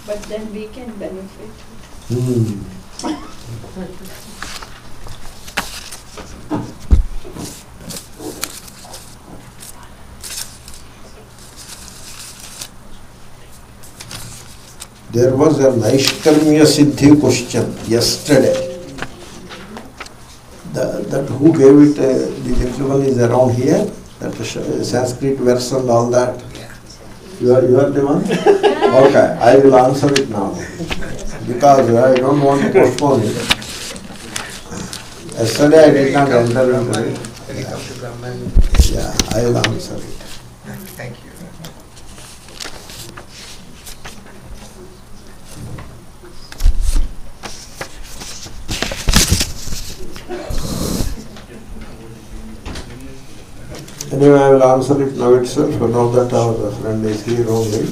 But then we can benefit. There was a Naishkarmya Siddhi question yesterday. That who gave it, the gentleman is around here, that Sanskrit verse and all that. You are the one? Okay, I will answer it now. Because I don't want to postpone it. Yesterday I did not enter into it. When it comes to Brahman. Yeah, I will answer it. Thank you. Anyway, I will answer it now itself, now that our friend is here only.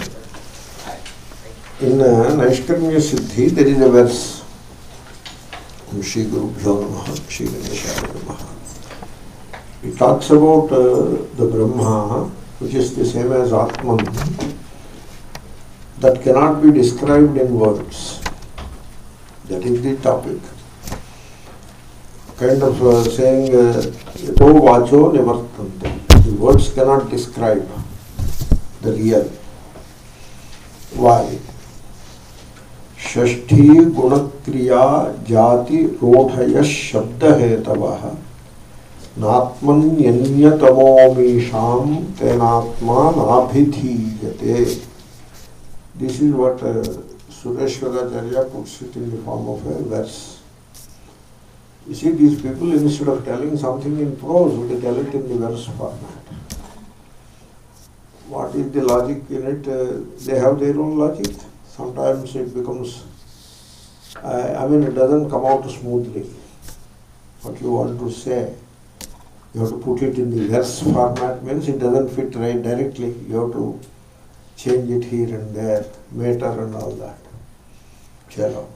In Naishkarmya Siddhi, there is a verse. Shri Gurubhyo Namaha, Shri Ganeshaya Namaha. It talks about the Brahma, which is the same as Atman, that cannot be described in words. That is the topic. Kind of saying, Yato vacho nivartante. The words cannot describe the real. Why? Shashti gunakriya jati rodhaya shabda hetavaha natmanyanyatamo misham tenatma nabhidhiyate. This is what Sureshwaracharya puts it in the form of a verse. You see, these people, instead of telling something in prose, they tell it in the verse format. What is the logic in it? They have their own logic. Sometimes it becomes, it doesn't come out smoothly. What you want to say, you have to put it in the verse format, means it doesn't fit right directly. You have to change it here and there, meter and all that. Chalo.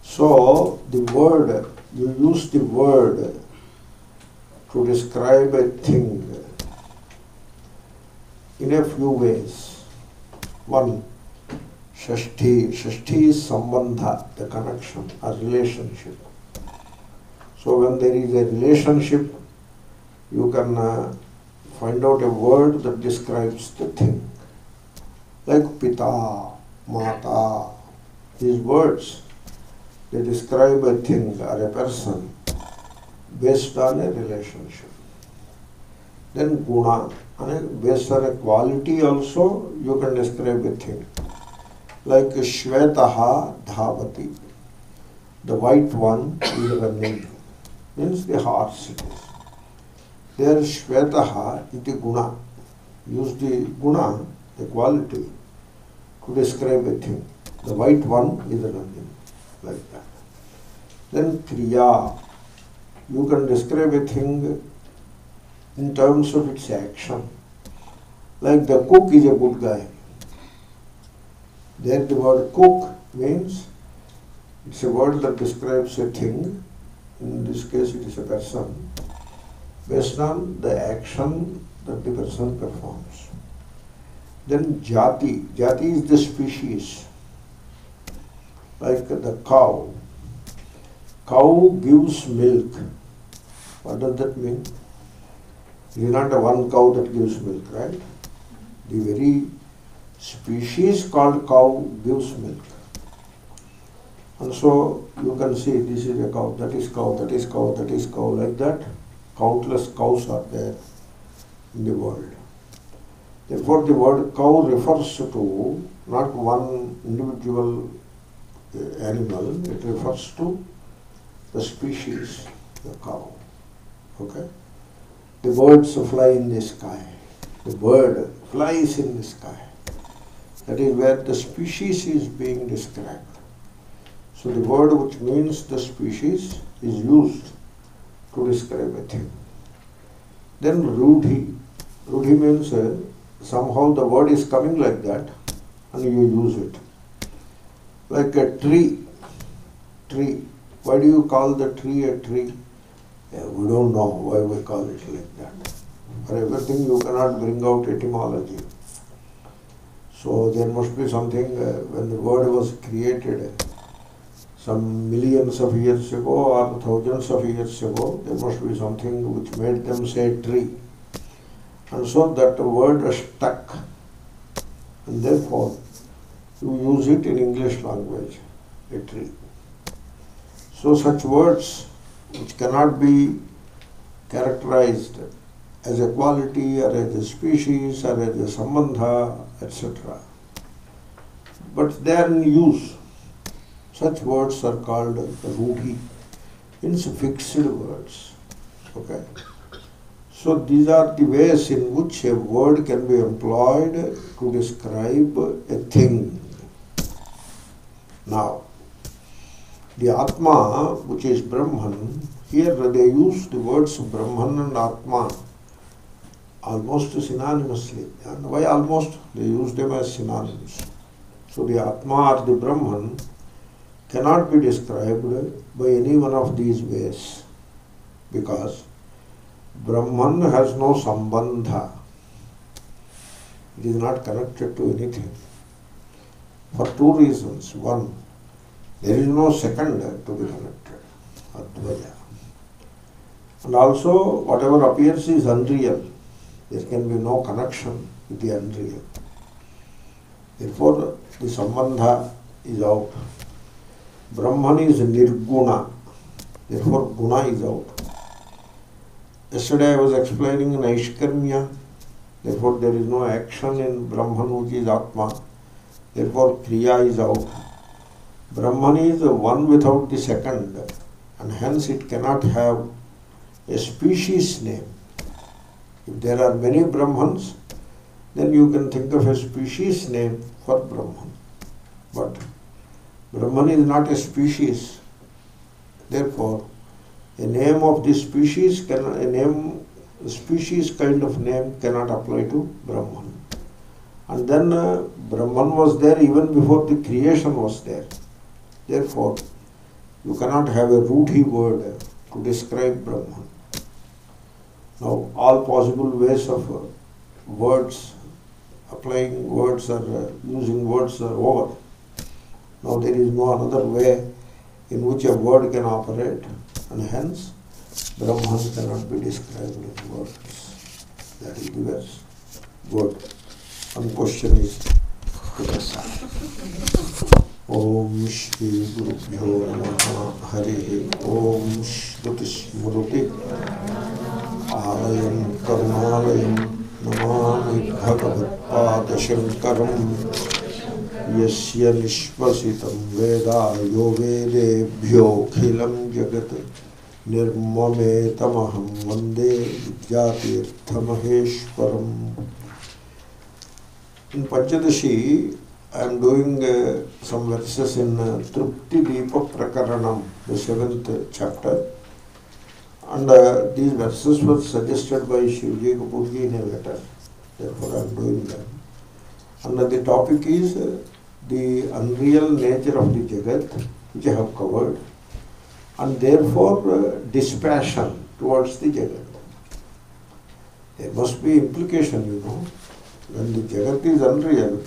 So, the word, you use the word to describe a thing in a few ways. One, Shashti. Shashti is Sambandha, the connection, a relationship. So when there is a relationship, you can find out a word that describes the thing. Like Pita, Mata, these words, they describe a thing or a person based on a relationship. Then Guna, based on a quality also, you can describe a thing. Like Shvetaha Dhavati, the white one is running, means the horse it is. There Shvetaha iti Guna, use the Guna, the quality, to describe a thing. The white one is running, like that. Then Kriya, you can describe a thing in terms of its action. Like the cook is a good guy. There the word cook means it's a word that describes a thing. In this case it is a person, based on the action that the person performs. Then Jati. Jati is the species. Like the cow. Cow gives milk. What does that mean? It is not a one cow that gives milk, right? The very species called cow gives milk. And so you can see this is a cow, that is cow, that is cow, that is cow, like that. Countless cows are there in the world. Therefore the word cow refers to not one individual animal, it refers to the species, the cow. Okay? The birds fly in the sky. The bird flies in the sky. That is where the species is being described. So the word which means the species is used to describe a thing. Then Rudhi. Rudhi means somehow the word is coming like that and you use it. Like a tree. Tree. Why do you call the tree a tree? We don't know why we call it like that. For everything you cannot bring out etymology. So there must be something, when the word was created some millions of years ago or thousands of years ago, there must be something which made them say tree. And so that word stuck. And therefore, you use it in English language, a tree. So such words which cannot be characterized as a quality or as a species or as a sambandha, etc. But they are in use. Such words are called rudhi, means fixed words. Okay? So these are the ways in which a word can be employed to describe a thing. Now, the Atma, which is Brahman, here they use the words Brahman and Atma almost synonymously. And why almost? They use them as synonyms. So the Atma or the Brahman cannot be described by any one of these ways, because Brahman has no sambandha. It is not connected to anything. For two reasons. One, there is no second to be connected, Advaya. And also, whatever appears is unreal. There can be no connection with the unreal. Therefore, the sambandha is out. Brahman is nirguna. Therefore, guna is out. Yesterday I was explaining Naishkarmya. Therefore, there is no action in Brahman, which is Atma. Therefore, Kriya is out. Brahman is the one without the second, and hence it cannot have a species name. If there are many Brahmans, then you can think of a species name for Brahman. But Brahman is not a species. Therefore, a name of this species a species kind of name cannot apply to Brahman. And then Brahman was there even before the creation was there. Therefore, you cannot have a rudhi word to describe Brahman. Now, all possible ways of words, applying words or using words are over. Now there is no another way in which a word can operate, and hence Brahman cannot be described in words. That is the verse. Good. One question is Om Shri Gurubhyo Namaha Hare Om Shruti Smruti Alayam Karunalayam Namami Bhagavat Pada Shankaram Yasya Nishvasitam Veda Yo Vedebhyo Khilam Jagat Nirmame Tamaham Vande Vidyatirthamaheshwaram. In Pancadasi, I am doing some verses in Trupti Deepa Prakaranam, the 7th chapter. And these verses were suggested by Shivji Kapurji in a letter. Therefore, I am doing them. And the topic is the unreal nature of the Jagat, which I have covered, and therefore dispassion towards the Jagat. There must be implication, you know. When the Jagat is unreal,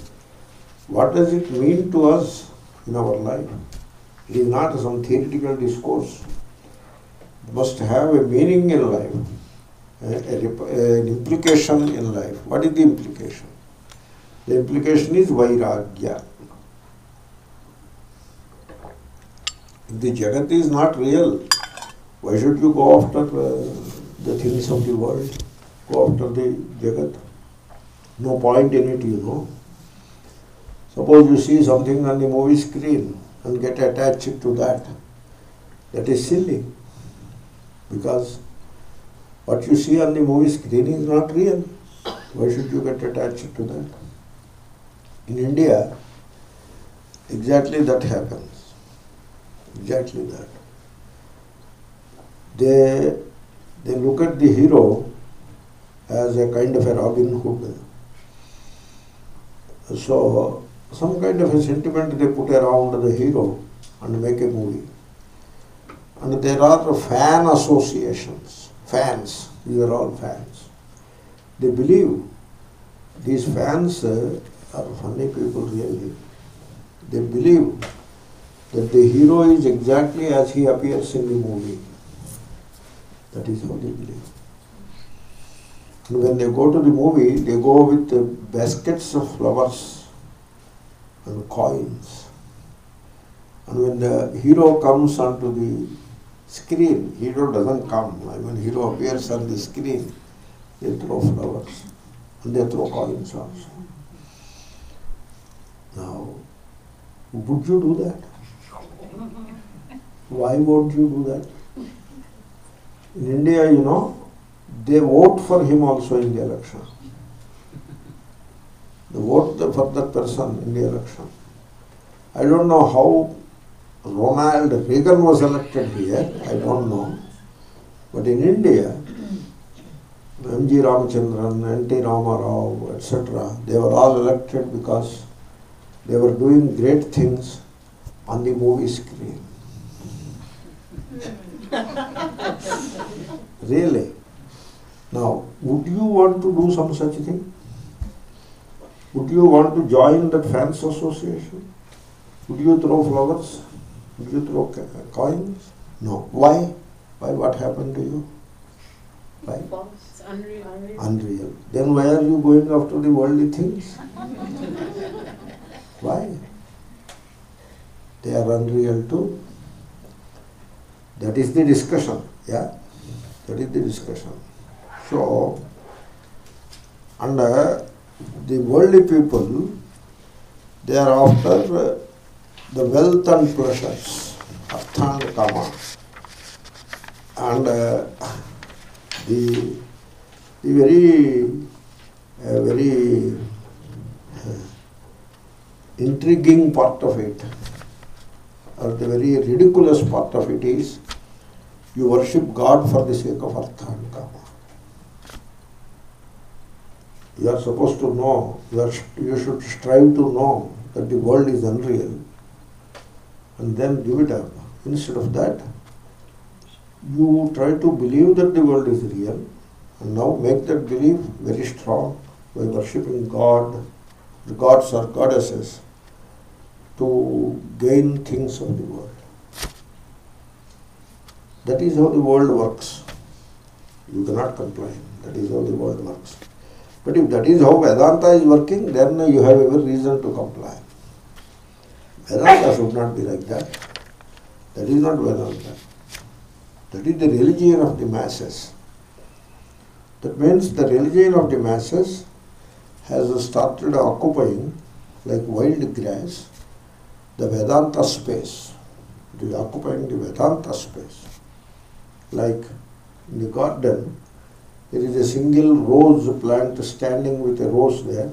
what does it mean to us in our life? It is not some theoretical discourse. It must have a meaning in life, an implication in life. What is the implication? The implication is vairagya. If the Jagat is not real, why should you go after the things of the world? Go after the Jagat. No point in it, you know. Suppose you see something on the movie screen and get attached to that. That is silly. Because what you see on the movie screen is not real. Why should you get attached to that? In India, exactly that happens. Exactly that. They look at the hero as a kind of a Robin Hood. So, some kind of a sentiment they put around the hero and make a movie. And there are fan associations. Fans, these are all fans. They believe these fans are funny people really. They believe that the hero is exactly as he appears in the movie. That is how they believe. And when they go to the movie, they go with baskets of flowers and coins. And when the hero comes onto the screen, hero doesn't come. When hero appears on the screen, they throw flowers and they throw coins also. Now, would you do that? Why won't you do that? In India, they vote for him also in the election. They vote for that person in the election. I don't know how Ronald Reagan was elected here, I don't know. But in India, M.G. Ramachandran, N.T. Ramarao, etc., they were all elected because they were doing great things on the movie screen. Really? Now, would you want to do some such thing? Would you want to join that fans association? Would you throw flowers? Would you throw coins? No. Why? Why? What happened to you? Why? False, unreal. Unreal. Then why are you going after the worldly things? Why? They are unreal too. That is the discussion. Yeah? That is the discussion. So, and the worldly people, they are after the wealth and pleasures, artha and kama. And the very intriguing part of it, or the very ridiculous part of it is, you worship God for the sake of artha and kama. You are supposed to know, you should strive to know that the world is unreal and then give it up. Instead of that, you try to believe that the world is real and now make that belief very strong by worshipping God, the gods or goddesses, to gain things of the world. That is how the world works. You cannot complain. That is how the world works. But if that is how Vedanta is working, then you have every reason to comply. Vedanta should not be like that. That is not Vedanta. That is the religion of the masses. That means the religion of the masses has started occupying, like wild grass, the Vedanta space. It is occupying the Vedanta space. Like in the garden, there is a single rose plant standing with a rose there.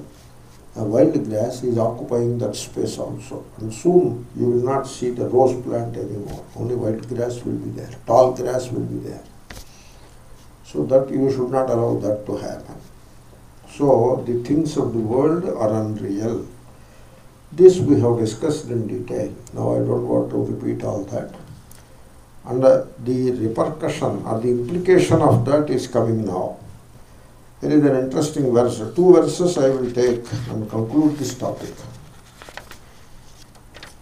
A wild grass is occupying that space also. And soon you will not see the rose plant anymore. Only white grass will be there. Tall grass will be there. So that you should not allow that to happen. So the things of the world are unreal. This we have discussed in detail. Now I don't want to repeat all that. And the repercussion or the implication of that is coming now. There is an interesting verse. 2 verses I will take and conclude this topic.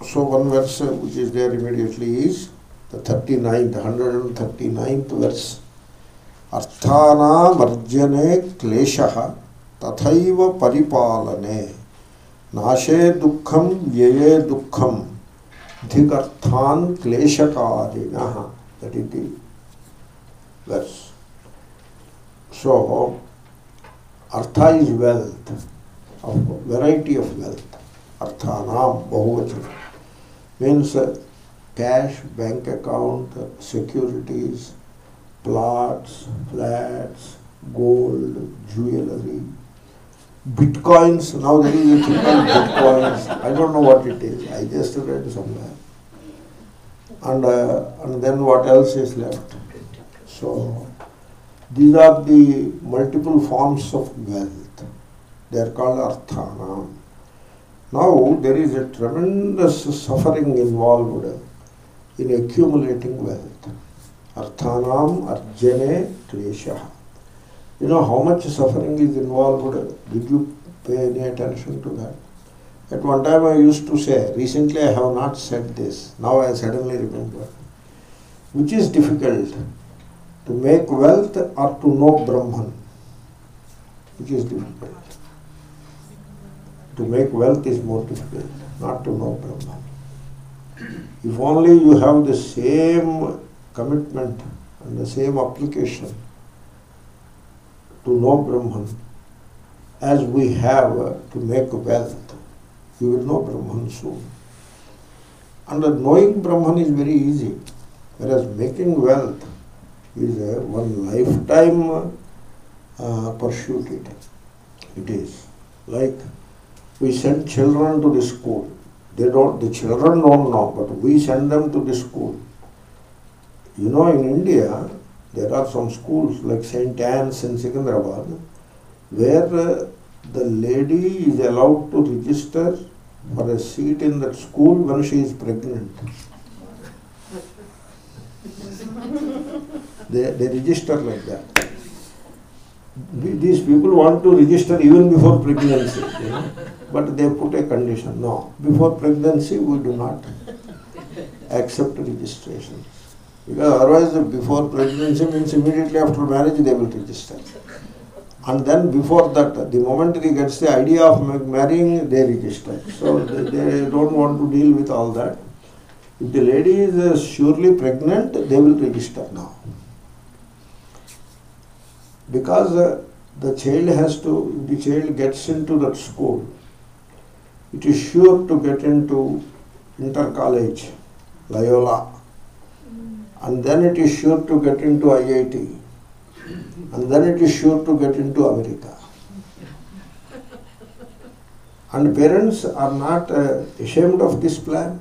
So one verse which is there immediately is the 139th verse. Arthana marjane kleshaha tathaiva paripalane nashe dukkham vyaye dukkham dhikarthan kleshakarinaha. That is the verse. So, artha is wealth, of variety of wealth. Arthanam, bahuvachan, means cash, bank account, securities, plots, flats, gold, jewelry, bitcoins. Now there is a thing called bitcoins. I don't know what it is. I just read somewhere. And then what else is left? So these are the multiple forms of wealth. They are called arthana. Now there is a tremendous suffering involved in accumulating wealth. Arthanam arjane kleshaha. You know how much suffering is involved? Did you pay any attention to that? At one time I used to say, recently I have not said this, now I suddenly remember. Which is difficult, to make wealth or to know Brahman? Which is difficult? To make wealth is more difficult, not to know Brahman. If only you have the same commitment and the same application to know Brahman as we have to make wealth, you will know Brahman soon. And knowing Brahman is very easy, whereas making wealth is a one lifetime pursuit. It is like we send children to the school. The children don't know, but we send them to the school. You know, in India, there are some schools like St. Anne's in Secunderabad, where the lady is allowed to register for a seat in that school when she is pregnant. They register like that. These people want to register even before pregnancy, you know, but they put a condition. No, before pregnancy we do not accept registration. Because otherwise before pregnancy means immediately after marriage they will register. And then before that, the moment he gets the idea of marrying, they register. So they don't want to deal with all that. If the lady is surely pregnant, they will register now. Because the child gets into that school, it is sure to get into inter-college, Loyola, and then it is sure to get into IIT, and then it is sure to get into America. And parents are not ashamed of this plan.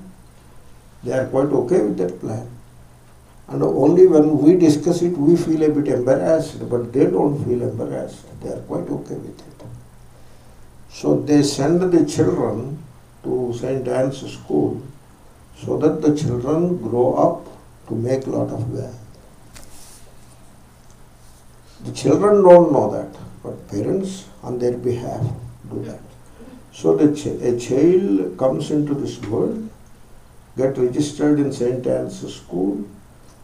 They are quite okay with that plan. And only when we discuss it, we feel a bit embarrassed, but they don't feel embarrassed. They are quite okay with it. So they send the children to St. Anne's school so that the children grow up to make a lot of wealth. The children don't know that, but parents on their behalf do that. So a child comes into this world, get registered in St. Anne's school.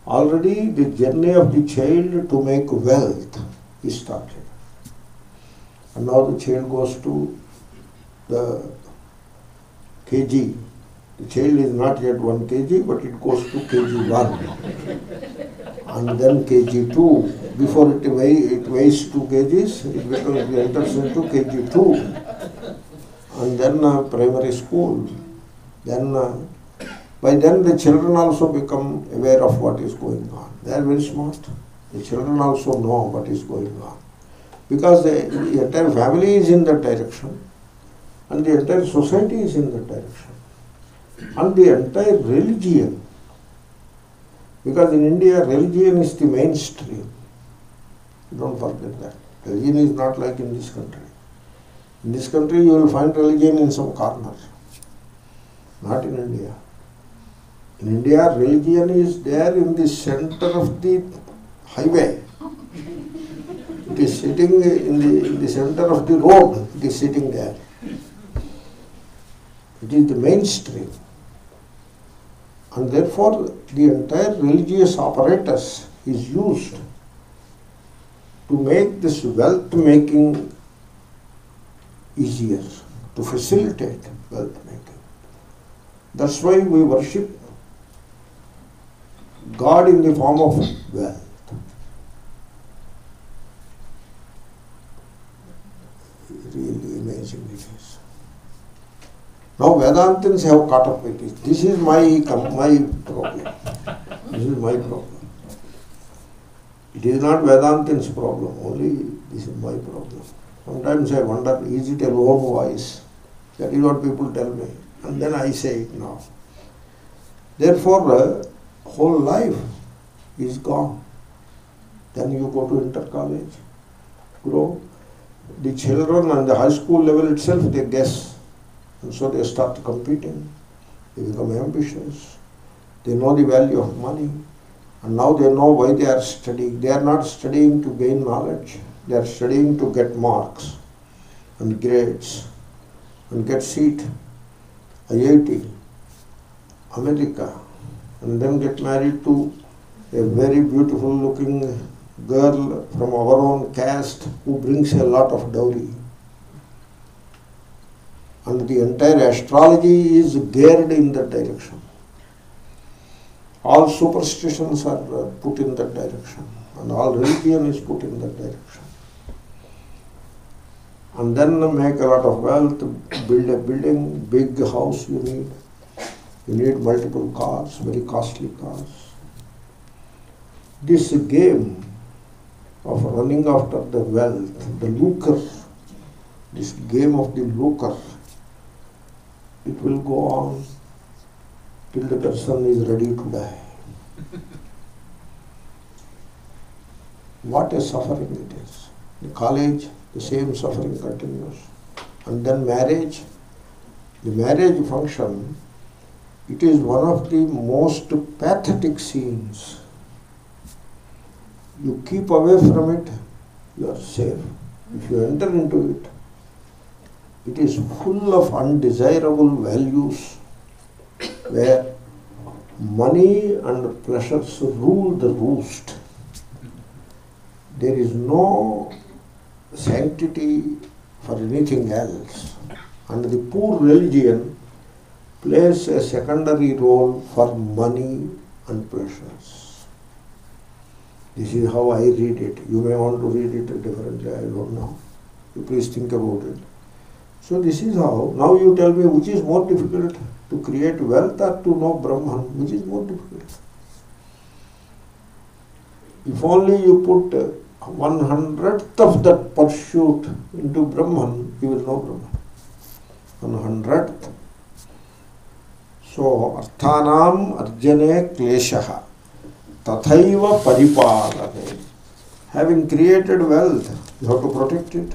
Already the journey of the child to make wealth is started. And now the child goes to the KG. The child is not yet 1 kg, but it goes to KG1. And then KG2. Before it weighs 2 kgs, it enters into KG2. And then primary school. Then by then the children also become aware of what is going on. They are very smart. The children also know what is going on. Because the entire family is in that direction. And the entire society is in that direction. And the entire religion. Because in India, religion is the mainstream. Don't forget that. Religion is not like in this country. In this country, you will find religion in some corner. Not in India. In India, religion is there in the center of the highway. It is sitting in the center of the road. It is sitting there. It is the mainstream. And therefore, the entire religious apparatus is used to make this wealth making easier, to facilitate wealth making. That's why we worship God in the form of wealth. Really amazing it is. Now Vedantins have caught up with it. This is my problem. This is my problem. It is not Vedantins' problem, only this is my problem. Sometimes I wonder, is it a lone voice? That is what people tell me. And then I say it now. Therefore, whole life is gone. Then you go to inter-college, grow. The children on the high school level itself, they guess. And so they start competing. They become ambitious. They know the value of money. And now they know why they are studying. They are not studying to gain knowledge. They are studying to get marks and grades and get seat IIT, America, and then get married to a very beautiful looking girl from our own caste who brings a lot of dowry. And the entire astrology is geared in that direction. All superstitions are put in that direction, and all religion is put in that direction. And then make a lot of wealth, build a building, big house you need. You need multiple cars, very costly cars. This game of running after the wealth, the lucre, this game of the lucre, it will go on till the person is ready to die. What a suffering it is. The college, the same suffering continues. And then marriage, the marriage function, it is one of the most pathetic scenes. You keep away from it, you are safe. If you enter into it, it is full of undesirable values where money and pleasures rule the roost. There is no sanctity for anything else. And the poor religion plays a secondary role for money and pleasures. This is how I read it. You may want to read it differently, I don't know. You please think about it. So this is how, now you tell me which is more difficult, to create wealth or to know Brahman, which is more difficult? If only you put 1/100th of that pursuit into Brahman, you will know Brahman. 1/100th. So, arthanam arjane kleshaha tathaiva paripalane. Having created wealth, you have to protect it.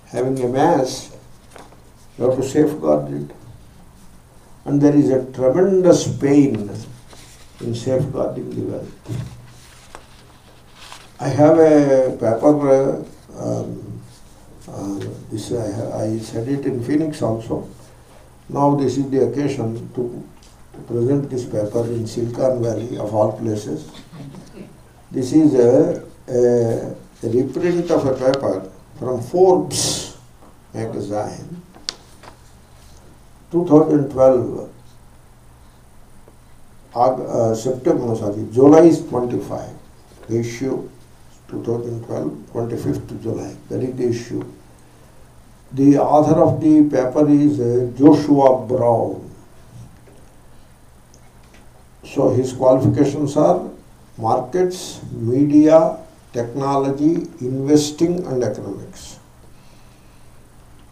Having amassed, you have to safeguard it. And there is a tremendous pain in safeguarding the wealth. I have a paper, I said it in Phoenix also. Now this is the occasion to present this paper in Silicon Valley, of all places. This is a reprint of a paper from Forbes magazine, 2012, July 25, the issue, 2012, 25th July, that is the issue. The author of the paper is Joshua Brown. So his qualifications are markets, media, technology, investing and economics.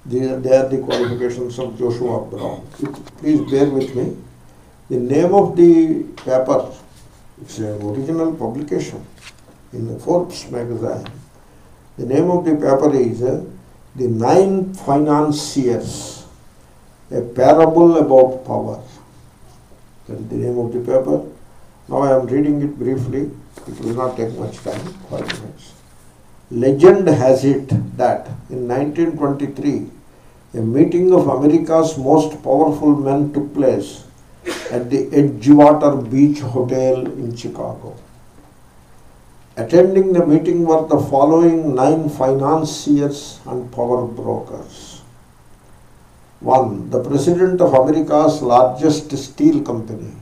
They are the qualifications of Joshua Brown. Please bear with me. The name of the paper, it's an original publication in the Forbes magazine. The name of the paper is The 9 Financiers, a Parable About Power. That is the name of the paper. Now I am reading it briefly. It will not take much time, 5 minutes. Legend has it that in 1923, a meeting of America's most powerful men took place at the Edgewater Beach Hotel in Chicago. Attending the meeting were the following 9 financiers and power brokers. 1. The President of America's largest steel company.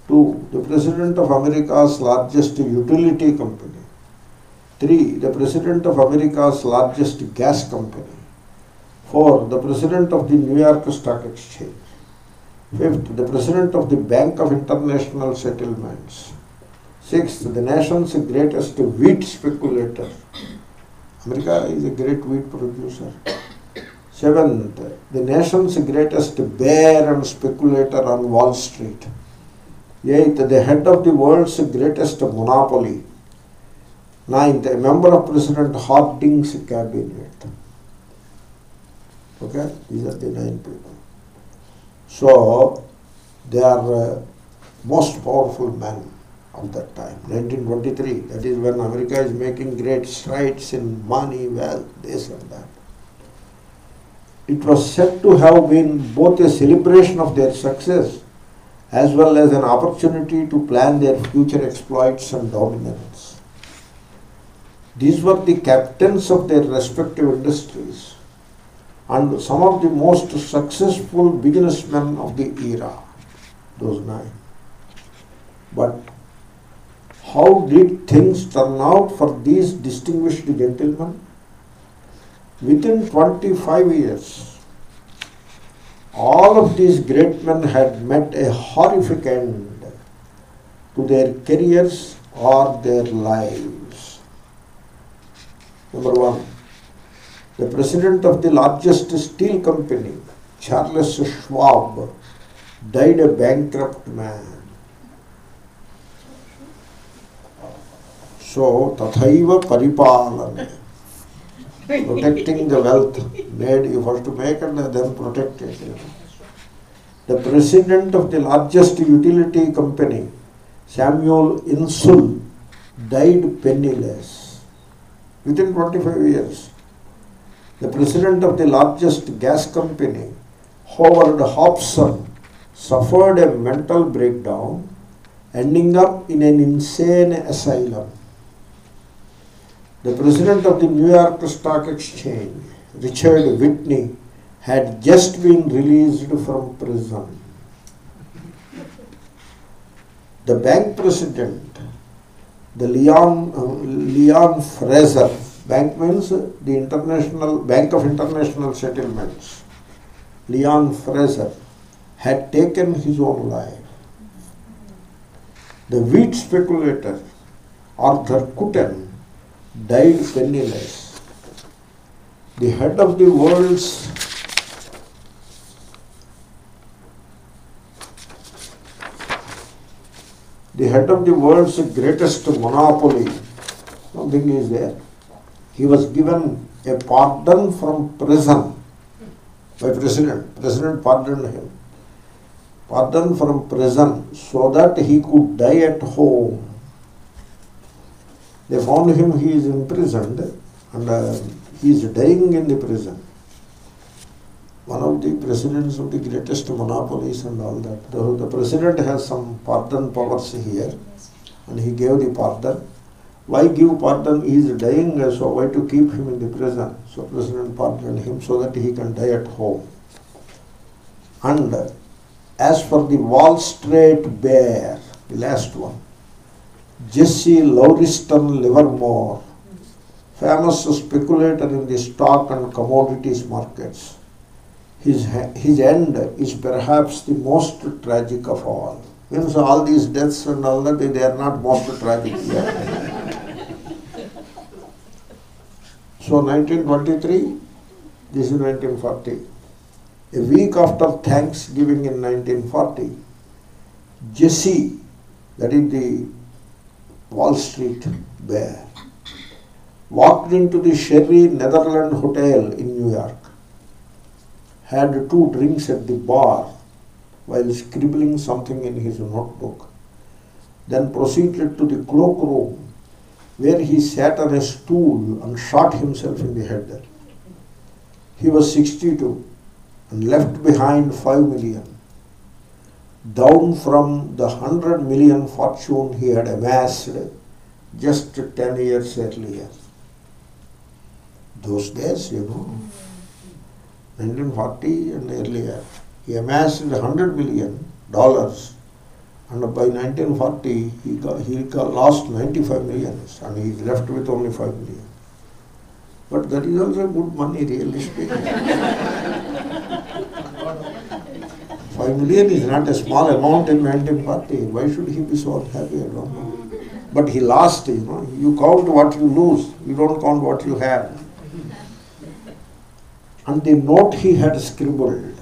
2. The President of America's largest utility company. 3. The President of America's largest gas company. 4. The President of the New York Stock Exchange. 5th. The President of the Bank of International Settlements. 6th. The nation's greatest wheat speculator. America is a great wheat producer. 7th. The nation's greatest bear and speculator on Wall Street. 8th. The head of the world's greatest monopoly. 9th. A member of President Harding's cabinet. Okay, these are the 9 people. So, they are most powerful men of that time, 1923. That is when America is making great strides in money, wealth, this and that. It was said to have been both a celebration of their success as well as an opportunity to plan their future exploits and dominance. These were the captains of their respective industries and some of the most successful businessmen of the era, those 9. But how did things turn out for these distinguished gentlemen? Within 25 years, all of these great men had met a horrific end to their careers or their lives. Number 1, the president of the largest steel company, Charles Schwab, died a bankrupt man. So, tathaiva paripalana. Protecting the wealth made, you have to make and then protect it. The president of the largest utility company, Samuel Insull, died penniless within 25 years. The president of the largest gas company, Howard Hobson, suffered a mental breakdown, ending up in an insane asylum. The president of the New York Stock Exchange, Richard Whitney, had just been released from prison. The bank president, the Leon Fraser, bank means the International Bank of International Settlements, Leon Fraser, had taken his own life. The wheat speculator, Arthur Cutten, died penniless. The head of the world's greatest monopoly, something is there. He was given a pardon from prison by president. President pardoned him. Pardon from prison so that he could die at home. They found him, he is imprisoned and he is dying in the prison. One of the presidents of the greatest monopolies and all that. The president has some pardon powers here and he gave the pardon. Why give pardon? He is dying, so why to keep him in the prison? So president pardoned him so that he can die at home. And as for the Wall Street bear, the last one, Jesse Lauriston Livermore, famous speculator in the stock and commodities markets. His end is perhaps the most tragic of all. Means all these deaths and all that, they are not most tragic. So 1923, this is 1940. A week after Thanksgiving in 1940, Jesse, that is the Wall Street bear, walked into the Sherry Netherland Hotel in New York, had 2 drinks at the bar while scribbling something in his notebook, then proceeded to the cloakroom where he sat on a stool and shot himself in the head. He was 62 and left behind 5 million, down from the 100 million fortune he had amassed just 10 years earlier. Those days, 1940 and earlier, he amassed $100 million, and by 1940 he lost 95 million and he is left with only 5 million. But that is also good money, really speaking. 5 million is not a small amount in 1940. Why should he be so unhappy? I don't know. But he lost, You count what you lose, you don't count what you have. And the note he had scribbled,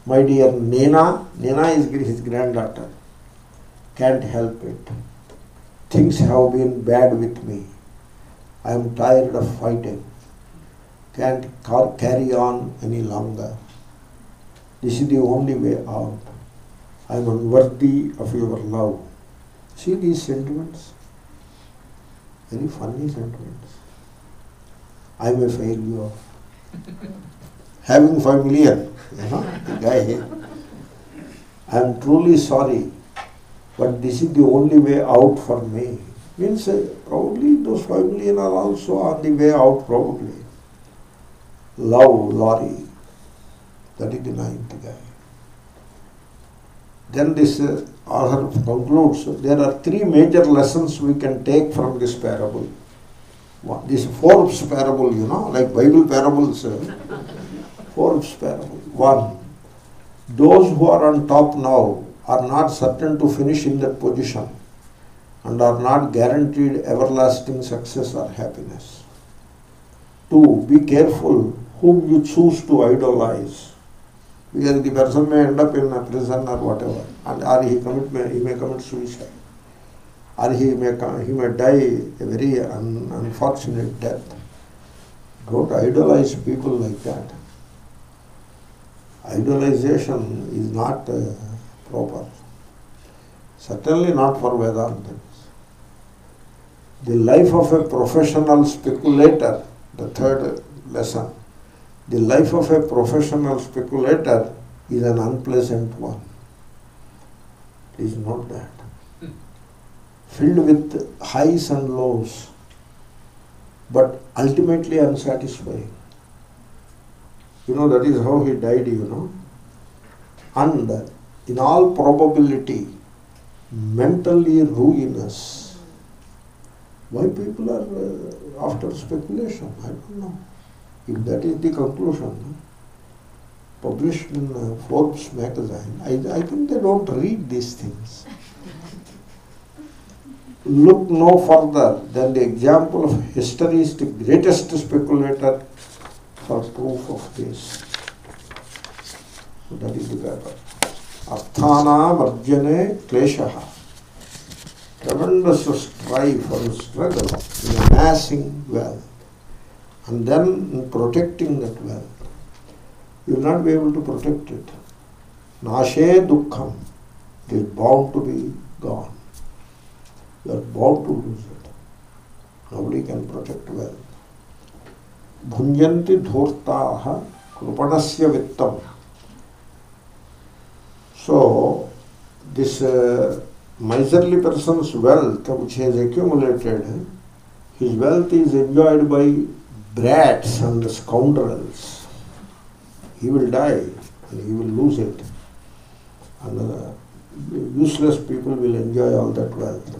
my dear Nena is his granddaughter, can't help it. Things have been bad with me. I am tired of fighting. Can't carry on any longer. This is the only way out. I am unworthy of your love. See these sentiments? Very funny sentiments. I am a failure. having 5 million. The guy, I am truly sorry, but this is the only way out for me. Means probably those 5 million are also on the way out probably. Love, lorry. That is the 9th guy. Then this author concludes, there are 3 major lessons we can take from this parable. This Forbes parable, like Bible parables, Forbes parable. 1, those who are on top now are not certain to finish in that position and are not guaranteed everlasting success or happiness. 2, be careful whom you choose to idolize, because the person may end up in a prison or whatever, and or he may commit suicide, or he may die a very unfortunate death. Don't idolize people like that. Idolization is not proper. Certainly not for Vedanta. The life of a professional speculator, the 3rd lesson, the life of a professional speculator is an unpleasant one. Please note that. Filled with highs and lows, but ultimately unsatisfying. That is how he died, And in all probability, mentally ruinous. Why people are after speculation? I don't know. If that is the conclusion, published in Forbes magazine, I think they don't read these things. Look no further than the example of history is the greatest speculator for proof of this. So that is the paper. Arthana varjane kleshaha. Tremendous strife or struggle in amassing wealth, and then in protecting that wealth. You will not be able to protect it. Nashe dukkham. It is bound to be gone. You are bound to lose it. Nobody can protect wealth. Bhunjanti dhurtaha krupanasya vittam. So, this miserly person's wealth which he has accumulated, his wealth is enjoyed by brats and scoundrels. He will die and he will lose it. And useless people will enjoy all that wealth.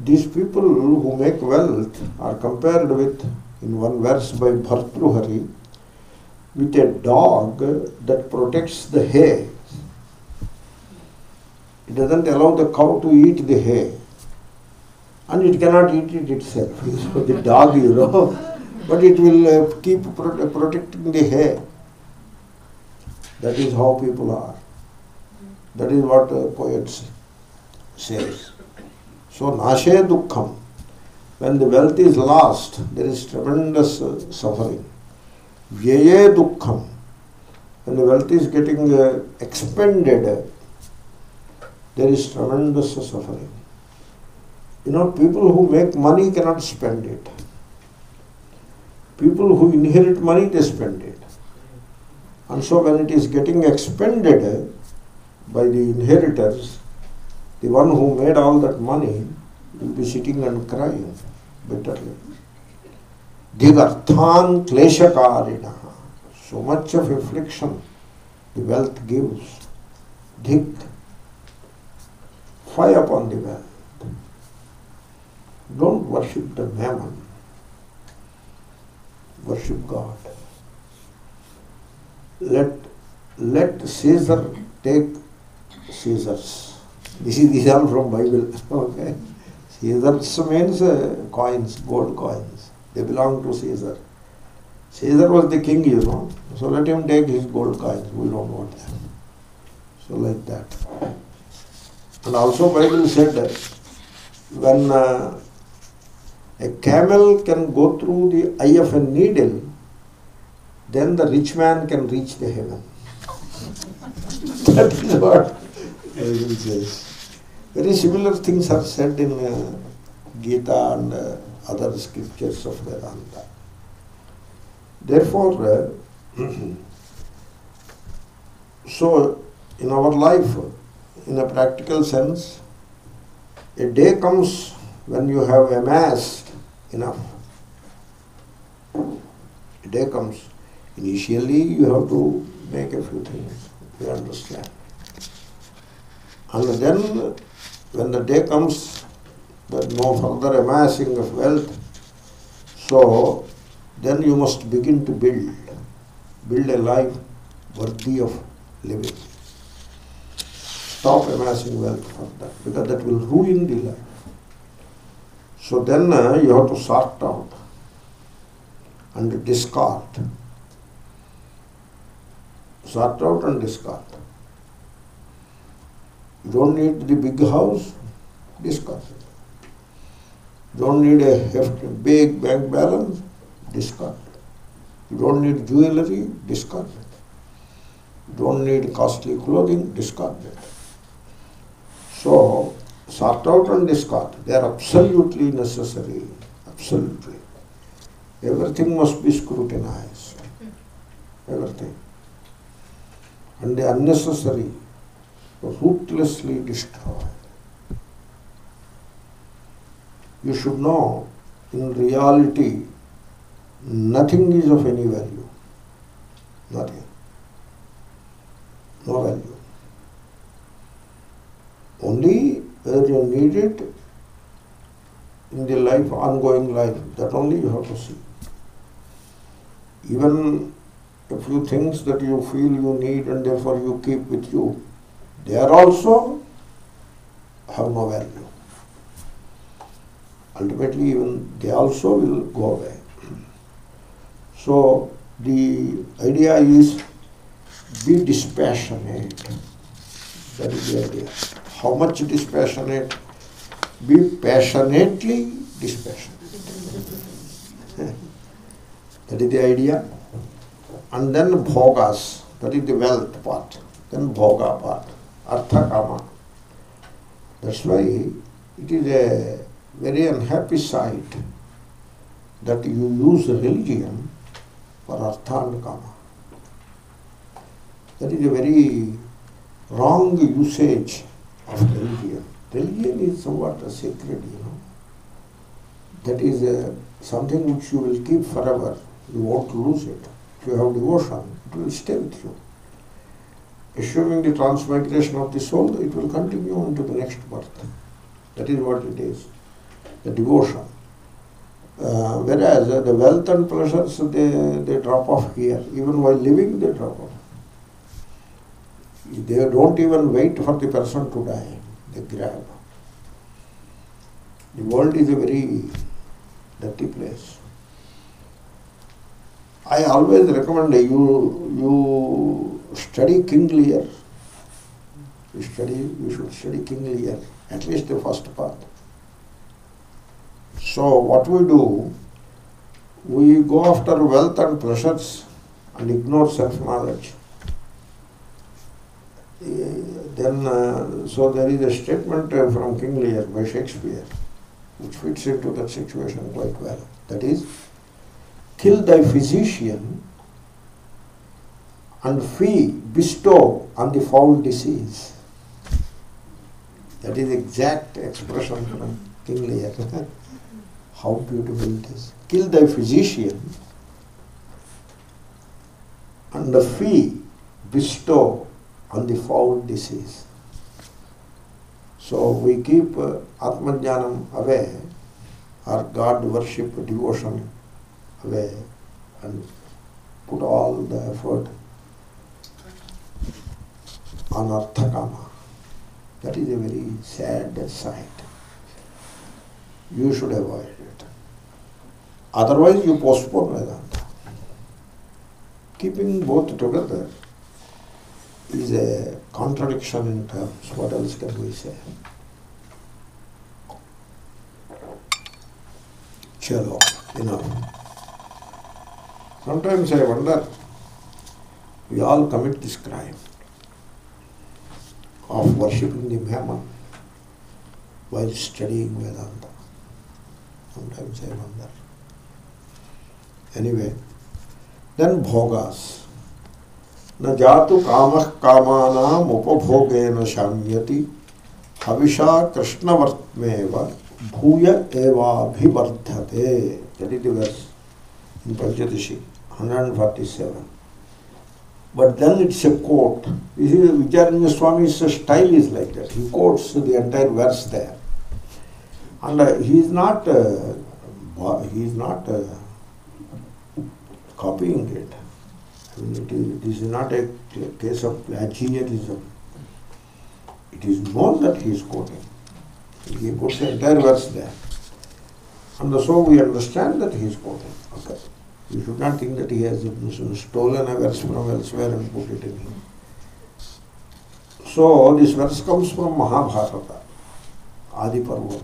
These people who make wealth are compared with, in one verse by Bhartruhari, with a dog that protects the hay. It doesn't allow the cow to eat the hay. And it cannot eat it itself. So the dog, but it will keep protecting the hay. That is how people are. That is what poets says. So, nashe dukkham. When the wealth is lost, there is tremendous suffering. Vyaye dukkham. When the wealth is getting expended, there is tremendous suffering. People who make money cannot spend it. People who inherit money, they spend it. And so when it is getting expended by the inheritors, the one who made all that money will be sitting and crying bitterly. Digarthan kleshakarina. So much of affliction the wealth gives. Dig. Fire upon the wealth. Don't worship the mammon. Worship God. Let Caesar take Caesar's. This is all from Bible. Okay. Caesar's means coins, gold coins. They belong to Caesar. Caesar was the king, So let him take his gold coins. We don't want them. So like that. And also Bible said that when a camel can go through the eye of a needle, then the rich man can reach the heaven. That is what Bible says. Very similar things are said in Gita and other scriptures of Vedanta. Therefore, so in our life, in a practical sense, a day comes when you have amassed enough. A day comes. Initially, you have to make a few things. You understand. And then, when the day comes, that no further amassing of wealth, so then you must begin to build a life worthy of living. Stop amassing wealth further, because that will ruin the life. So then you have to sort out and discard. Sort out and discard. You don't need the big house, discard it. You don't need a hefty, big bank balance, discard it. You don't need jewelry, discard it. You don't need costly clothing, discard it. So, sort out and discard. They are absolutely necessary. Absolutely. Everything must be scrutinized. Everything. And the unnecessary, ruthlessly destroyed. You should know, in reality, nothing is of any value. Nothing. No value. Only whether you need it in the life, ongoing life, that only you have to see. Even a few things that you feel you need and therefore you keep with you, they are also have no value. Ultimately, even they also will go away. So the idea is be dispassionate. That is the idea. How much dispassionate? Be passionately dispassionate. That is the idea. And then bhogas, that is the wealth part. Then bhoga part, artha kama. That's why it is a very unhappy sight that you use religion for artha and kama. That is a very wrong usage of religion. Religion is somewhat sacred, That is something which you will keep forever. You won't lose it. If you have devotion, it will stay with you. Assuming the transmigration of the soul, it will continue into the next birth. That is what it is, the devotion. Whereas the wealth and pleasures, they drop off here. Even while living, they drop off. They don't even wait for the person to die. They grab. The world is a very dirty place. I always recommend you study King Lear. You should study King Lear, at least the first part. So what we do, we go after wealth and pleasures and ignore self-knowledge. Then, so there is a statement from King Lear by Shakespeare, which fits into that situation quite well. That is, kill thy physician and fee bestow on the foul disease. That is exact expression from King Lear. How beautiful it is. Kill thy physician and the fee bestow on the foul disease. So we keep Atmajnanam away, or God worship, devotion away, and put all the effort on Arthakama. That is a very sad sight. You should avoid it. Otherwise you postpone Vedanta. Keeping both together is a contradiction in terms. What else can we say? Chalo, enough. Sometimes I wonder, we all commit this crime of worshipping the Brahman while studying Vedanta. Sometimes I wonder. Anyway, Then bhogas. न जातु कामः कामानाम् उपभोगेन शाम्यति हविषा कृष्णवर्त्मेव भूय एवाभिवर्धते. That is the verse in Pancadasi, 147. But then it's a quote. You see, Vidyaranya Swami's style is like that. He quotes the entire verse there. And he is not copying it. I mean, it is not a case of plagiarism. It is known that he is quoting. He puts the entire verse there. And so we understand that he is quoting. Okay. We should not think that he has stolen a verse from elsewhere and put it in here. So this verse comes from Mahabharata, Adi Parva.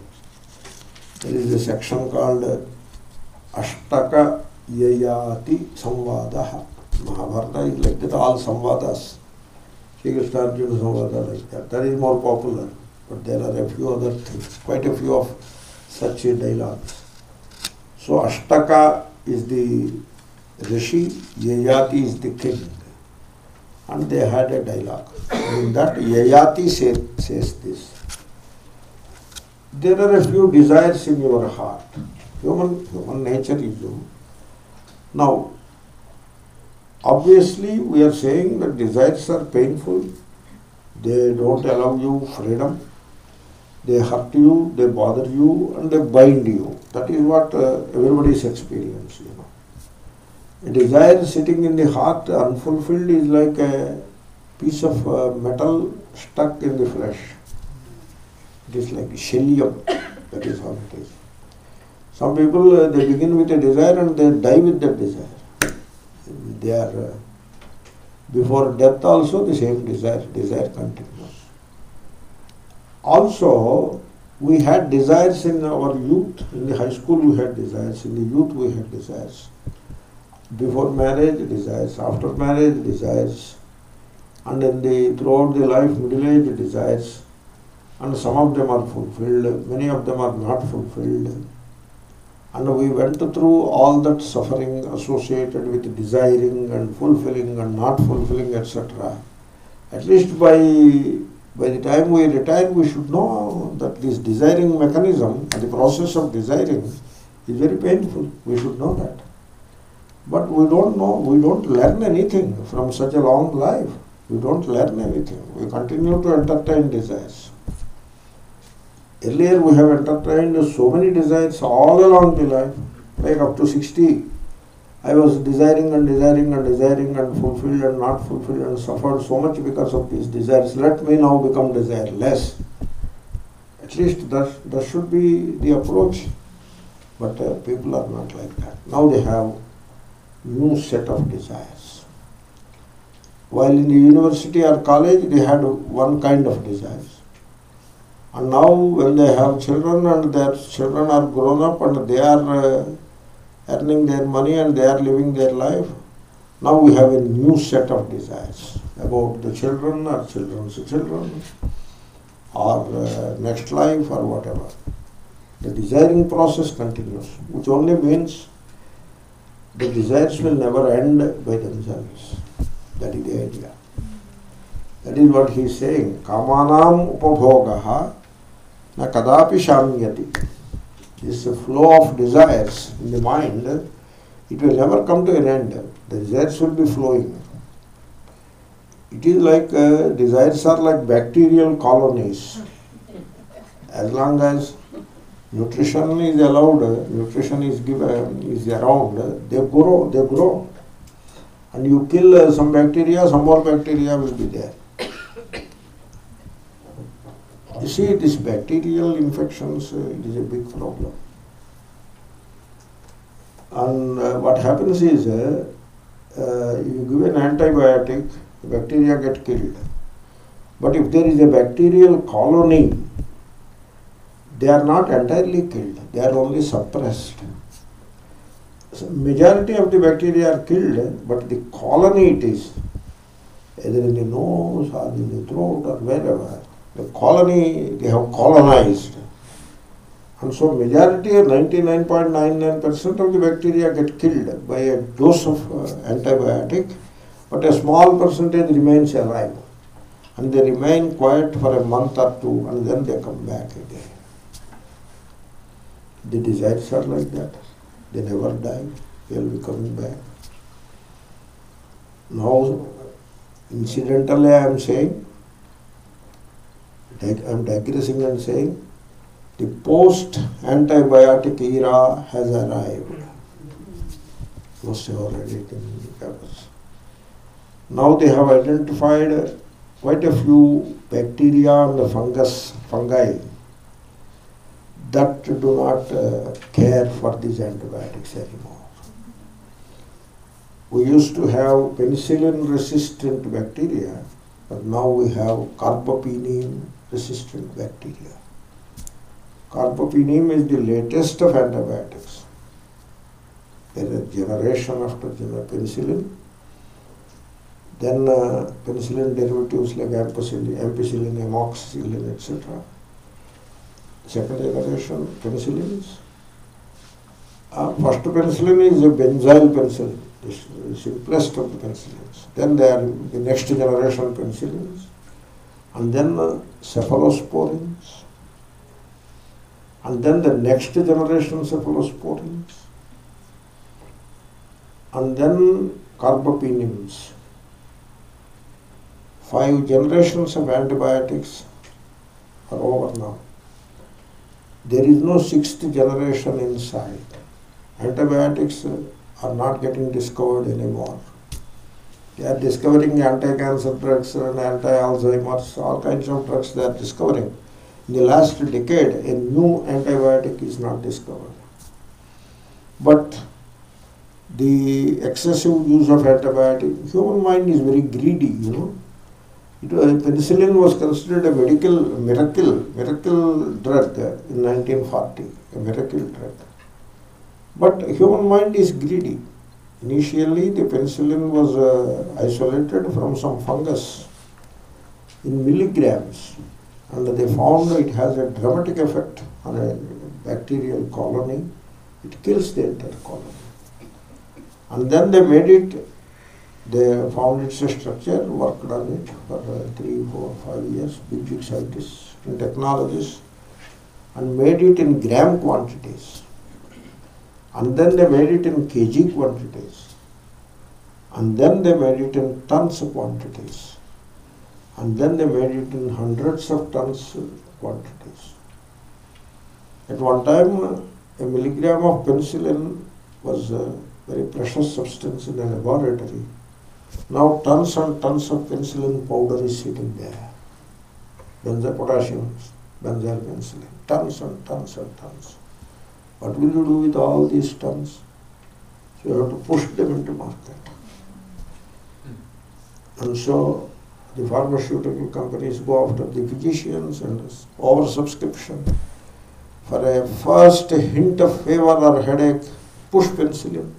There is a section called Ashtaka Yayati Samvadaha. Mahabharata is like that, all Samvadas. Shri Krishna Arjuna Samvada like that. That is more popular. But there are a few other things, quite a few of such dialogues. So Ashtaka is the Rishi, Yayati is the king. And they had a dialogue. In that Yayati says this. There are a few desires in your heart. Human nature is you. Now, obviously we are saying that desires are painful. They don't allow you freedom. They hurt you, they bother you, and they bind you. That is what everybody's experience, A desire sitting in the heart unfulfilled is like a piece of metal stuck in the flesh. It is like shellium. That is how it is. Some people, they begin with a desire and they die with that desire. They are, before death also the same desire continues. Also, we had desires in our youth. In the high school we had desires. In the youth we had desires. Before marriage, desires. After marriage, desires. And throughout the life, middle age, desires. And some of them are fulfilled. Many of them are not fulfilled. And we went through all that suffering associated with desiring and fulfilling and not fulfilling, etc. At least by the time we retire, we should know that this desiring mechanism, the process of desiring, is very painful. We should know that. But we don't know, we don't learn anything from such a long life. We don't learn anything. We continue to entertain desires. Earlier we have entertained so many desires all along the life, like up to 60. I was desiring and desiring and desiring and fulfilled and not fulfilled and suffered so much because of these desires. Let me now become desireless. At least that should be the approach. But people are not like that. Now they have new set of desires. While in the university or college they had one kind of desires. And now when they have children and their children are grown up and they are earning their money and they are living their life, now we have a new set of desires about the children or children's children or next life or whatever. The desiring process continues, which only means the desires will never end by themselves. That is the idea. That is what he is saying. Kamanam upabhogaha na kadapi shamyati. This flow of desires in the mind, it will never come to an end. The desires will be flowing. It is like, desires are like bacterial colonies. As long as nutrition is allowed, nutrition is given, is around, they grow. And you kill some bacteria, some more bacteria will be there. You see, these bacterial infections, it is a big problem. And what happens is, you give an antibiotic, the bacteria get killed. But if there is a bacterial colony, they are not entirely killed, they are only suppressed. So majority of the bacteria are killed, but the colony it is, either in the nose or in the throat or wherever, the colony they have colonized. And so majority, 99.99% of the bacteria get killed by a dose of antibiotic, but a small percentage remains alive. And they remain quiet for a month or two, and then they come back again. The desires are like that. They never die. They will be coming back. Now, incidentally I am saying, I am digressing and saying, the post-antibiotic era has arrived. Must have already read in the papers. Now they have identified quite a few bacteria and the fungi that do not care for these antibiotics anymore. We used to have penicillin-resistant bacteria, but now we have carbapenem-resistant bacteria. Carbapenem is the latest of antibiotics. There is a generation after penicillin. Then penicillin derivatives like ampicillin, amoxicillin, etc. Second generation penicillins. First penicillin is a benzyl penicillin, the simplest of the penicillins. Then there are the next generation penicillins, and then cephalosporins, and then the next generation cephalosporins, and then carbapenems. 5 generations of antibiotics are over now. There is no 6th generation in sight. Antibiotics are not getting discovered anymore. They are discovering anti-cancer drugs and anti-Alzheimer's, all kinds of drugs they are discovering. In the last decade, a new antibiotic is not discovered. But the excessive use of antibiotic, human mind is very greedy, Penicillin was considered a miracle drug in 1940, a miracle drug. But human mind is greedy. Initially, the penicillin was isolated from some fungus in milligrams, and they found it has a dramatic effect on a bacterial colony. It kills the entire colony. And then they made it. They found its structure, worked on it for 3, 4, 5 years, big scientists and technologists, and made it in gram quantities. And then they made it in kg quantities. And then they made it in tons quantities. And then they made it in hundreds of tons quantities. At one time, a milligram of penicillin was a very precious substance in a laboratory. Now tons and tons of penicillin powder is sitting there. Potassium, benzyl penicillin, tons and tons and tons. What will you do with all these tons? So you have to push them into market. And so the pharmaceutical companies go after the physicians and oversubscription. For a first hint of fever or headache, push penicillin.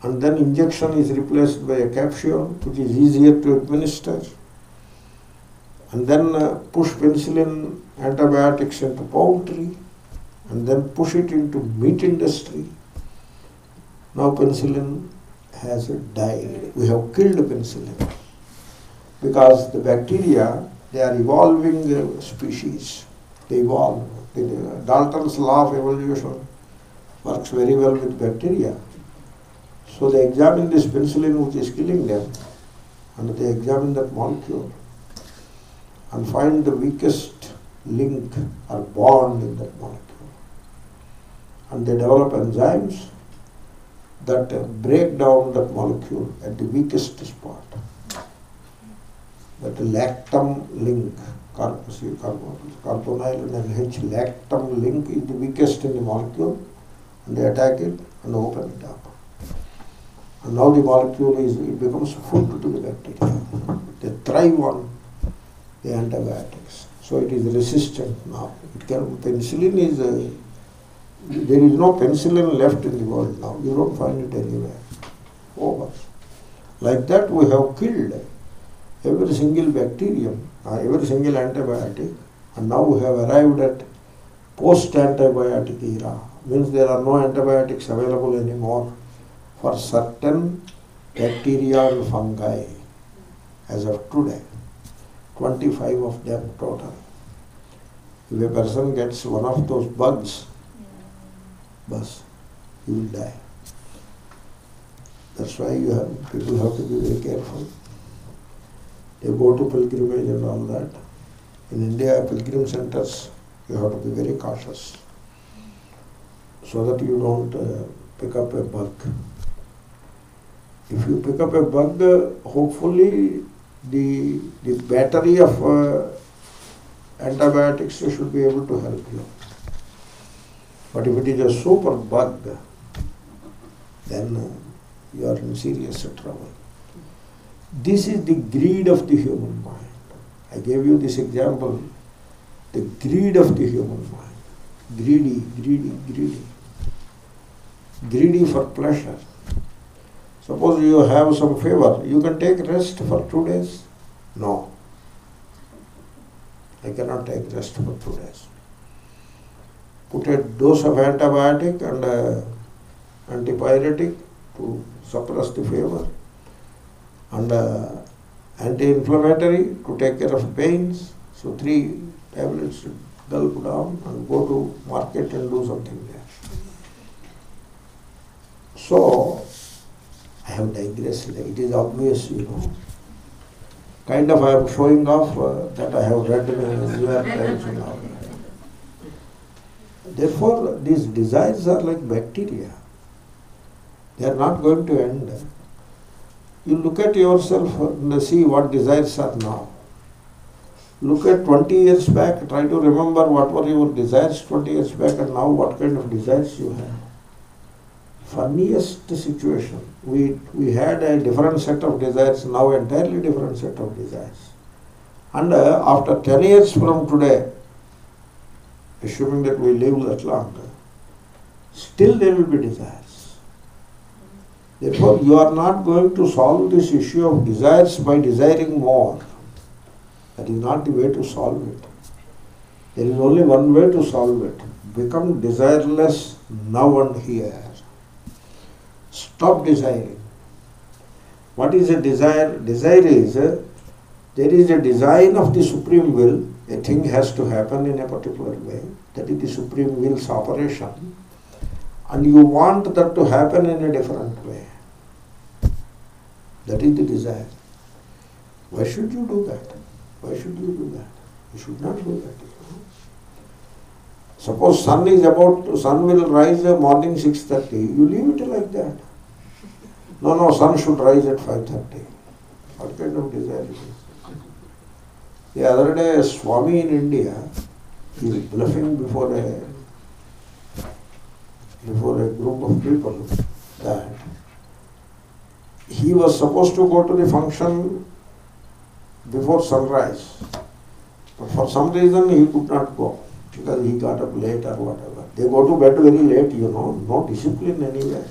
And then injection is replaced by a capsule, which is easier to administer. And then push penicillin antibiotics into poultry, and then push it into meat industry. Now penicillin has died. We have killed penicillin because the bacteria, they are evolving species. They evolve. Dalton's law of evolution works very well with bacteria. So they examine this penicillin which is killing them, and they examine that molecule and find the weakest link or bond in that molecule. And they develop enzymes that break down that molecule at the weakest spot. That lactam link, carbonyl and H lactam link is the weakest in the molecule, and they attack it and open it up. And now the molecule it becomes food to the bacteria. They thrive on the antibiotics. So it is resistant now. Penicillin is, there is no penicillin left in the world now. You don't find it anywhere. Over. Like that we have killed every single bacterium, every single antibiotic, and now we have arrived at post-antibiotic era, means there are no antibiotics available anymore for certain bacteria and fungi as of today. 25 of them total. If a person gets one of those bugs, bus, he will die. That's why people have to be very careful. They go to pilgrimage and all that. In India, pilgrim centers, you have to be very cautious so that you don't pick up a bug. If you pick up a bug, hopefully the battery of antibiotics should be able to help you. But if it is a super bug, then you are in serious trouble. This is the greed of the human mind. I gave you this example, the greed of the human mind. Greedy, greedy, greedy. Greedy for pleasure. Suppose you have some fever, you can take rest for 2 days. No. I cannot take rest for 2 days. Put a dose of antibiotic and antipyretic to suppress the fever, and anti-inflammatory to take care of pains. So 3 tablets to gulp down and go to market and do something there. So I have digressed. It is obvious, Kind of I am showing off that I have read New York Times and all that. Therefore, these desires are like bacteria. They are not going to end. You look at yourself and see what desires are now. Look at 20 years back, try to remember what were your desires 20 years back and now what kind of desires you have. Funniest situation. We had a different set of desires, now entirely different set of desires. And after 10 years from today, assuming that we live that long, still there will be desires. Therefore, you are not going to solve this issue of desires by desiring more. That is not the way to solve it. There is only one way to solve it. Become desireless now and here. Stop desiring. What is a desire? Desire is, there is a design of the supreme will. A thing has to happen in a particular way. That is the supreme will's operation. And you want that to happen in a different way. That is the desire. Why should you do that? Why should you do that? You should not do that. Suppose sun will rise morning 6:30. You leave it like that. No, sun should rise at 5:30. What kind of desire it is? The other day, a Swami in India, he was bluffing before a group of people that he was supposed to go to the function before sunrise. But for some reason he could not go because he got up late or whatever. They go to bed very late, no discipline anywhere.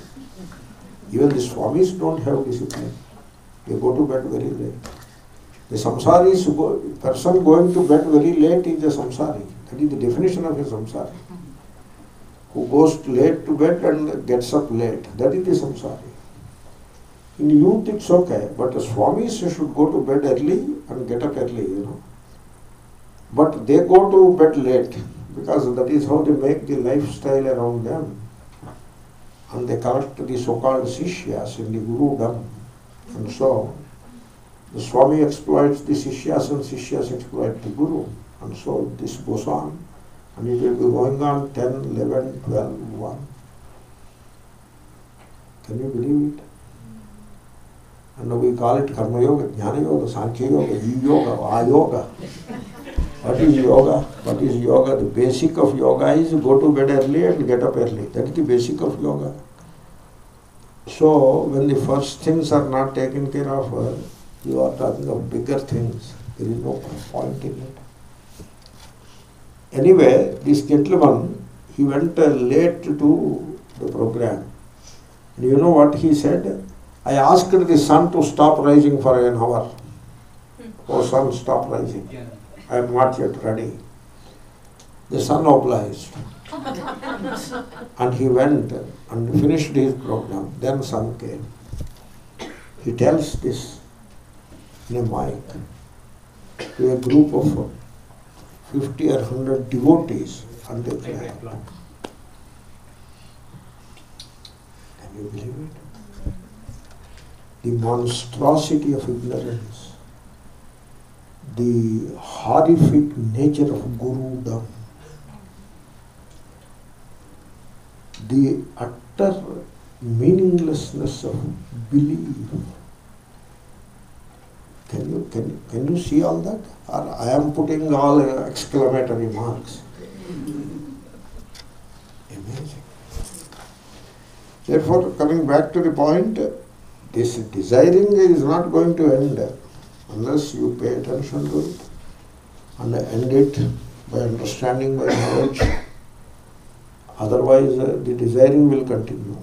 Even the Swamis don't have discipline. They go to bed very late. The samsari is person going to bed very late is a samsari. That is the definition of a samsari. Who goes late to bed and gets up late. That is the samsari. In youth it's okay, but the Swamis should go to bed early and get up early, But they go to bed late because that is how they make the lifestyle around them. And they collect the so-called sishyas in the Gurudam. And so the Swami exploits the sishyas and sishyas exploit the Guru. And so this goes on. And it will be going on 10, 11, 12, 1. Can you believe it? And we call it Karma Yoga, Jnana Yoga, Sankhya Yoga, E-Yoga, A-Yoga. What is yoga? What is yoga? The basic of yoga is go to bed early and get up early. That is the basic of yoga. So, when the first things are not taken care of, you are talking of bigger things. There is no point in it. Anyway, this gentleman, he went late to the program. And you know what he said? I asked the sun to stop rising for an hour. Oh sun, stop rising. I am not yet ready. The son obliged. And he went and finished his program. Then son came. He tells this in a mic to a group of 50 or 100 devotees, and they clapped. Can you believe it? The monstrosity of ignorance, the horrific nature of Gurudom, the utter meaninglessness of belief. Can you see all that? Or I am putting all exclamatory marks. Amazing. Therefore, coming back to the point, this desiring is not going to end unless you pay attention to it and end it by understanding, by knowledge. Otherwise, the desiring will continue.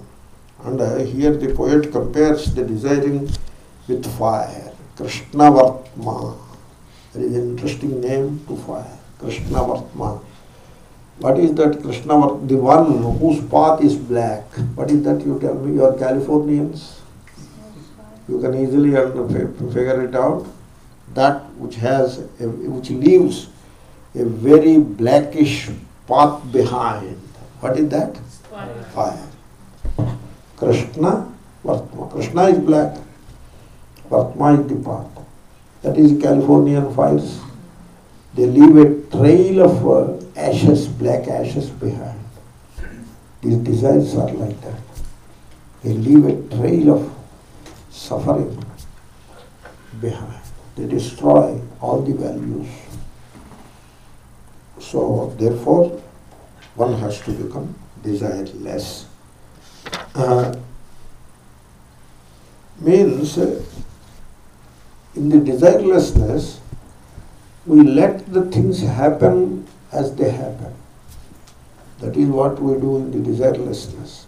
And here the poet compares the desiring with fire. Krishna Vartma. There is an interesting name to fire. Krishna Vartma. What is that Krishna Vartma? The one whose path is black. What is that, you tell me? You are Californians. You can easily figure it out. That which leaves a very blackish path behind. What is that? Fire. Krishna Vartma. Krishna is black. Vartma is the path. That is Californian fires. They leave a trail of ashes, black ashes behind. These desires are like that. They leave a trail of suffering behind. They destroy all the values. So, therefore, one has to become desireless. Means, in the desirelessness, we let the things happen as they happen. That is what we do in the desirelessness.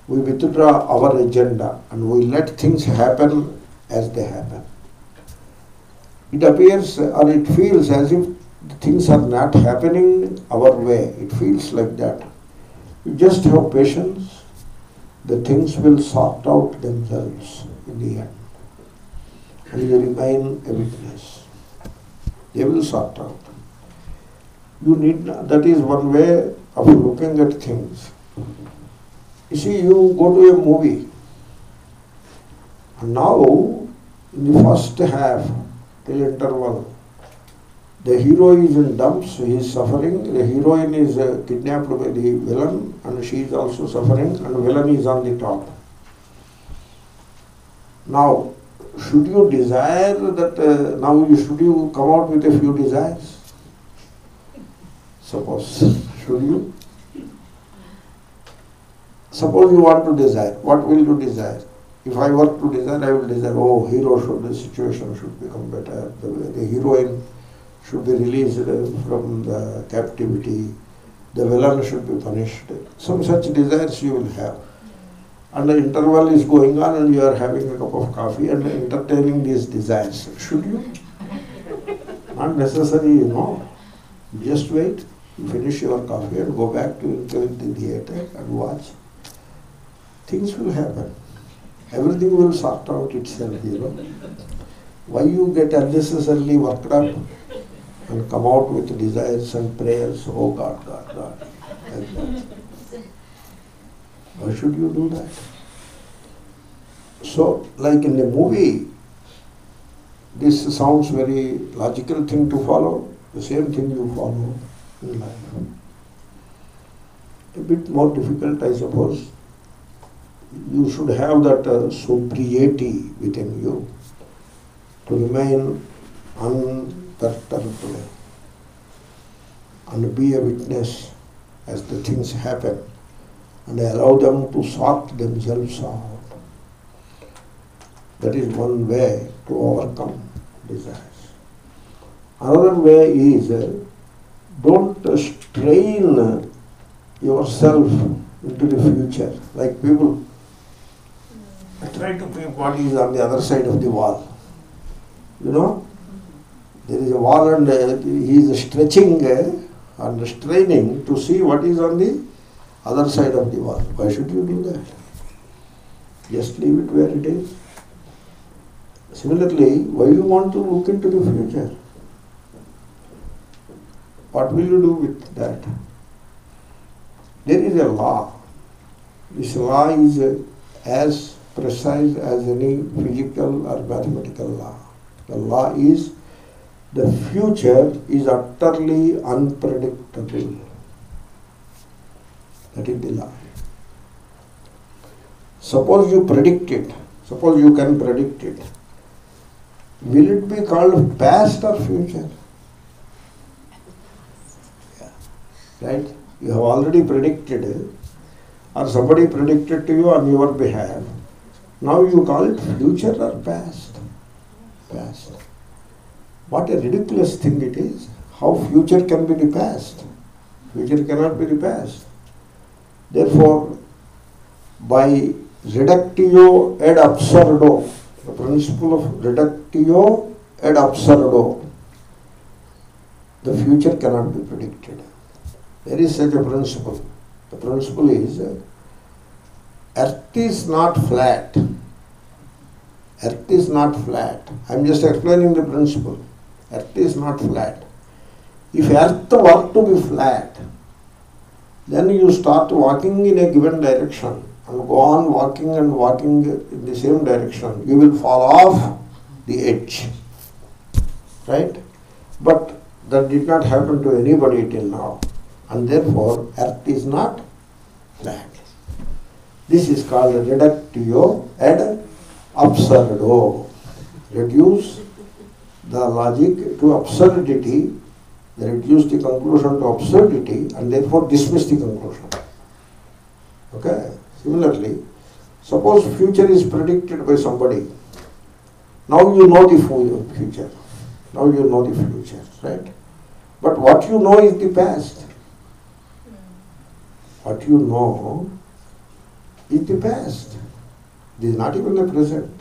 We withdraw our agenda and we let things happen as they happen. It appears or it feels as if the things are not happening our way. It feels like that. You just have patience. The things will sort out themselves in the end. And you remain a witness. They will sort out. That is one way of looking at things. You see, you go to a movie, and now, in the first half, till interval, the hero is in dumps, he is suffering, the heroine is kidnapped by the villain, and she is also suffering, and the villain is on the top. Now, should you desire that, should you come out with a few desires? Suppose, should you? Suppose you want to desire, what will you desire? If I were to desire, I will desire, the situation should become better, the heroine should be released from the captivity, the villain should be punished. Some such desires you will have. And the interval is going on and you are having a cup of coffee and entertaining these desires. Should you? Not necessary, Just wait, you finish your coffee and go back to the theatre and watch. Things will happen. Everything will sort out itself, Why you get unnecessarily worked up and come out with desires and prayers, oh God, God, God, like that. Why should you do that? So, like in the movie, this sounds very logical thing to follow, the same thing you follow in life. A bit more difficult, I suppose. You should have that sobriety within you to remain unperturbed and be a witness as the things happen and allow them to sort themselves out. That is one way to overcome desires. Another way is don't strain yourself into the future. Like people try to think what is on the other side of the wall. There is a wall and he is stretching and straining to see what is on the other side of the wall. Why should you do that? Just leave it where it is. Similarly, why you want to look into the future? What will you do with that? There is a law. This law is as precise as any physical or mathematical law. The law is the future is utterly unpredictable. That is the law. Suppose you predict it, suppose you can predict it, will it be called past or future? Yeah. Right? You have already predicted it, or somebody predicted to you on your behalf. Now you call it future or past? Past. What a ridiculous thing it is. How future can be the past? Future cannot be the past. Therefore, by reductio ad absurdo, the principle of reductio ad absurdo, the future cannot be predicted. There is such a principle. The principle is, earth is not flat. Earth is not flat. I am just explaining the principle. Earth is not flat. If earth were to be flat, then you start walking in a given direction and go on walking and walking in the same direction. You will fall off the edge. Right? But that did not happen to anybody till now. And therefore, earth is not flat. This is called reductio ad absurdo. Reduce the logic to absurdity, reduce the conclusion to absurdity, and therefore dismiss the conclusion. Okay? Similarly, suppose future is predicted by somebody. Now you know the future. Now you know the future, right? But what you know is the past. What you know is the past. It is not even the present.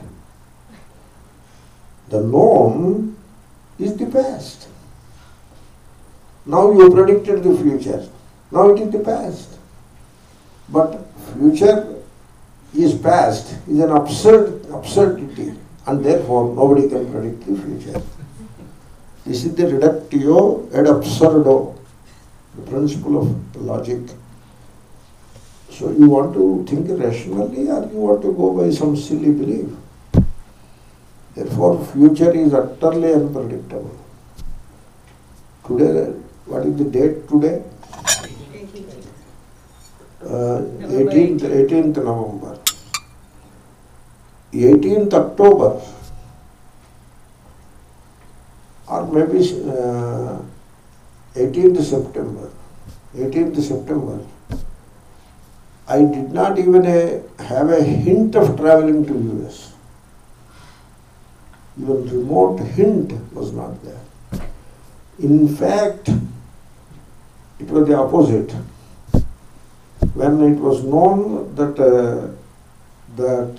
The known is the past. Now you predicted the future. Now it is the past. But future is past, is an absurdity, and therefore nobody can predict the future. This is the reductio ad absurdo, the principle of logic. So you want to think rationally, or you want to go by some silly belief? Therefore, future is utterly unpredictable. Today, what is the date today? 18th November. 18th October, or maybe 18th September. 18th September. I did not even have a hint of traveling to US. Even remote hint was not there. In fact, it was the opposite. When it was known that that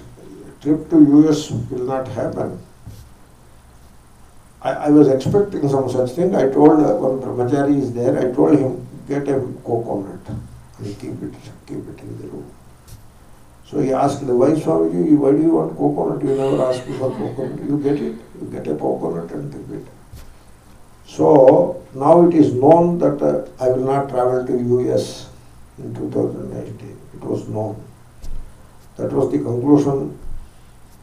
trip to US will not happen, I was expecting some such thing. I told one brahmachari is there, I told him, get a coconut and keep it in the room. So he asked, why Swamiji, why do you want coconut? You never asked me for coconut. You get it, you get a coconut and keep it. So now it is known that I will not travel to US in 2019. It was known. That was the conclusion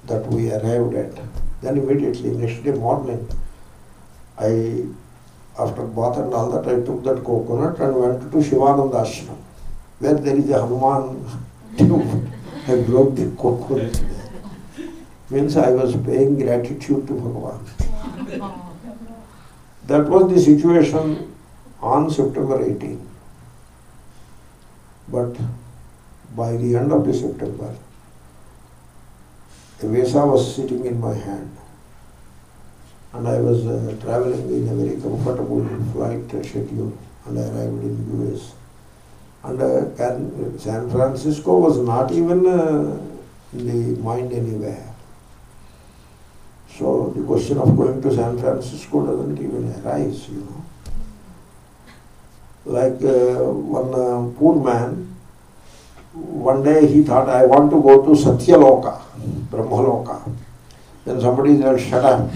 that we arrived at. Then immediately, next day morning, after bath and all that, I took that coconut and went to Shivananda Ashram, where there is a Hanuman tube. I broke the coconut. Means I was paying gratitude to Bhagavan. That was the situation on September 18. But by the end of the September, a visa was sitting in my hand, and I was traveling in a very comfortable flight schedule, and I arrived in US. And San Francisco was not even in the mind anywhere. So the question of going to San Francisco doesn't even arise, Like one poor man, one day he thought, I want to go to Satyaloka, Brahmaloka. Then somebody said, shut up.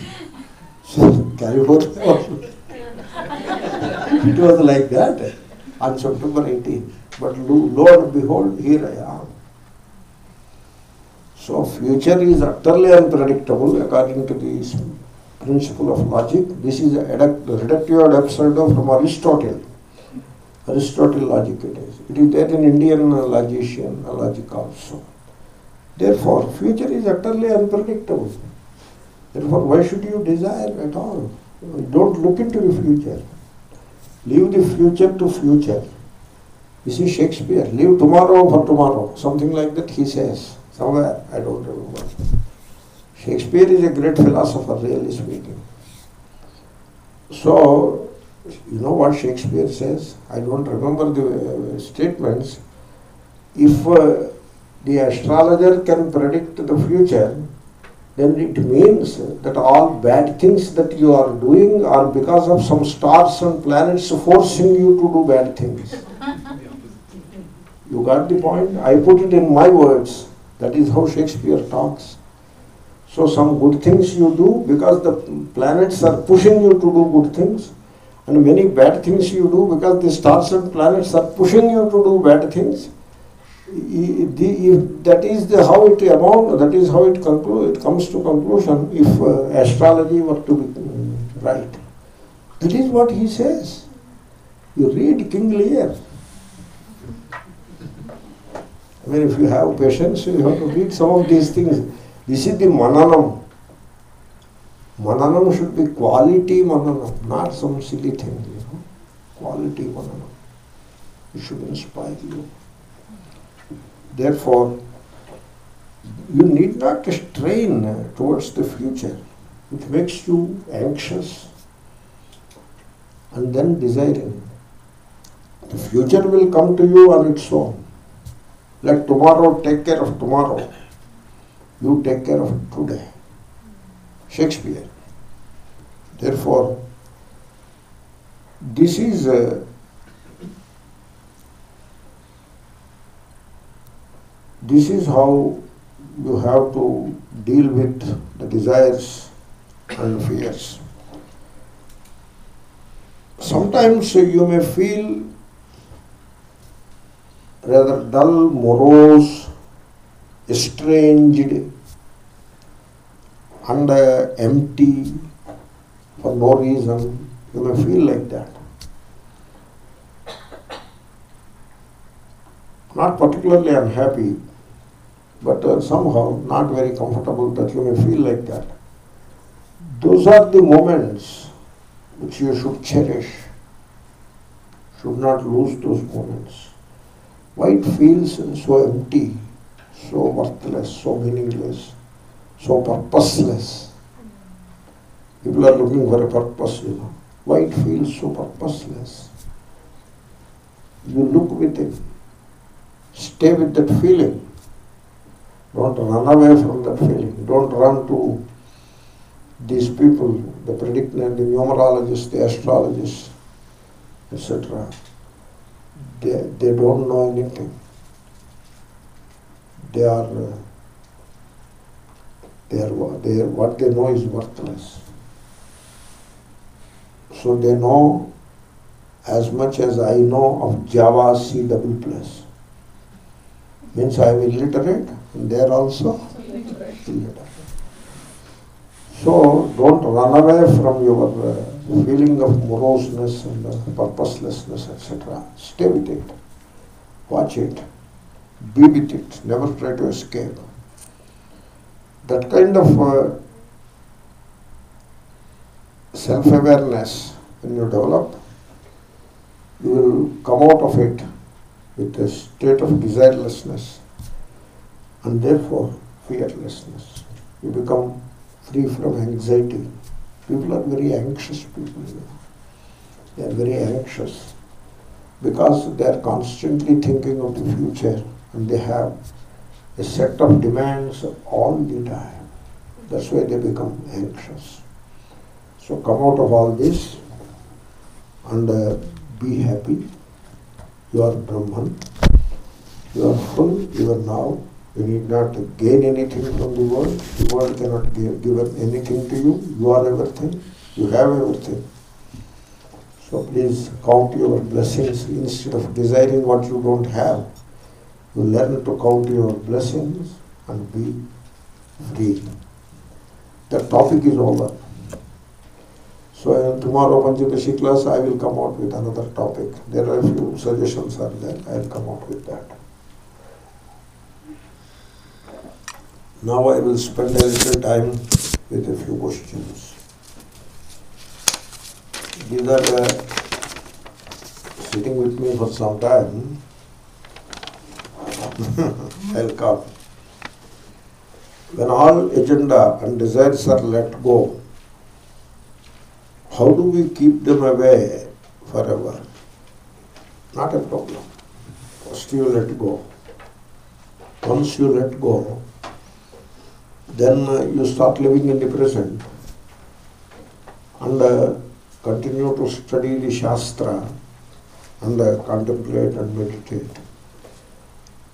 So, California. It was like that on September 18th. But lo and behold, here I am. So future is utterly unpredictable according to this principle of logic. This is a reductio ad absurdum from Aristotle. Aristotle logic it is. It is there in Indian logician logic also. Therefore, future is utterly unpredictable. Therefore, why should you desire at all? Don't look into the future. Leave the future to future. This is Shakespeare. Leave tomorrow for tomorrow. Something like that he says. Somewhere, I don't remember. Shakespeare is a great philosopher, really speaking. So, you know what Shakespeare says? I don't remember the statements. If the astrologer can predict the future, then it means that all bad things that you are doing are because of some stars and planets forcing you to do bad things. You got the point? I put it in my words. That is how Shakespeare talks. So some good things you do because the planets are pushing you to do good things, and many bad things you do because the stars and planets are pushing you to do bad things. That is how it amounts. That is how it comes to conclusion. If astrology were to be right, that is what he says. You read King Lear. I mean, if you have patience, you have to read some of these things. This is the mananam. Mananam should be quality mananam, not some silly thing, Quality mananam. It should inspire you. Therefore, you need not strain towards the future. It makes you anxious and then desiring. The future will come to you on its own. Let tomorrow take care of tomorrow. You take care of today. Shakespeare. Therefore, this is how you have to deal with the desires and fears. Sometimes you may feel rather dull, morose, estranged, and empty for no reason. You may feel like that. Not particularly unhappy, but somehow not very comfortable that you may feel like that. Those are the moments which you should cherish. Should not lose those moments. Why it feels so empty, so worthless, so meaningless, so purposeless? People are looking for a purpose, Why it feels so purposeless? You look with it. Stay with that feeling. Don't run away from that feeling. Don't run to these people, the predictor, the numerologists, the astrologists, etc. They don't know anything. What they know is worthless. So they know as much as I know of Java C double plus. Means I am illiterate, and they are also illiterate. So don't run away from your feeling of moroseness and purposelessness, etc. Stay with it. Watch it. Be with it. Never try to escape. That kind of self-awareness, when you develop, you will come out of it with a state of desirelessness and therefore fearlessness. You become free from anxiety. People are very anxious people. They are very anxious because they are constantly thinking of the future and they have a set of demands all the time. That's why they become anxious. So come out of all this and be happy. You are Brahman. You are full, you are now. You need not gain anything from the world. The world cannot give anything to you. You are everything. You have everything. So please count your blessings instead of desiring what you don't have. You learn to count your blessings and be free. The topic is over. So in tomorrow Pancadasi class I will come out with another topic. There are a few suggestions are there. I will come out with that. Now I will spend a little time with a few questions. These are sitting with me for some time. I'll come. When all agenda and desires are let go, how do we keep them away forever? Not a problem. First you let go. Once you let go, then you start living in the present and continue to study the Shastra and contemplate and meditate.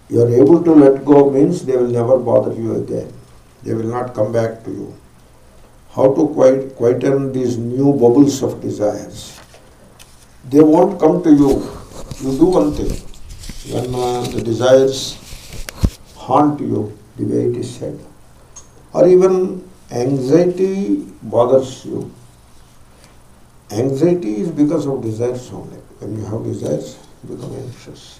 You are able to let go means they will never bother you again. They will not come back to you. How to quieten these new bubbles of desires? They won't come to you. You do one thing. When the desires haunt you, the way it is said, or even anxiety bothers you. Anxiety is because of desires only. When you have desires, you become anxious.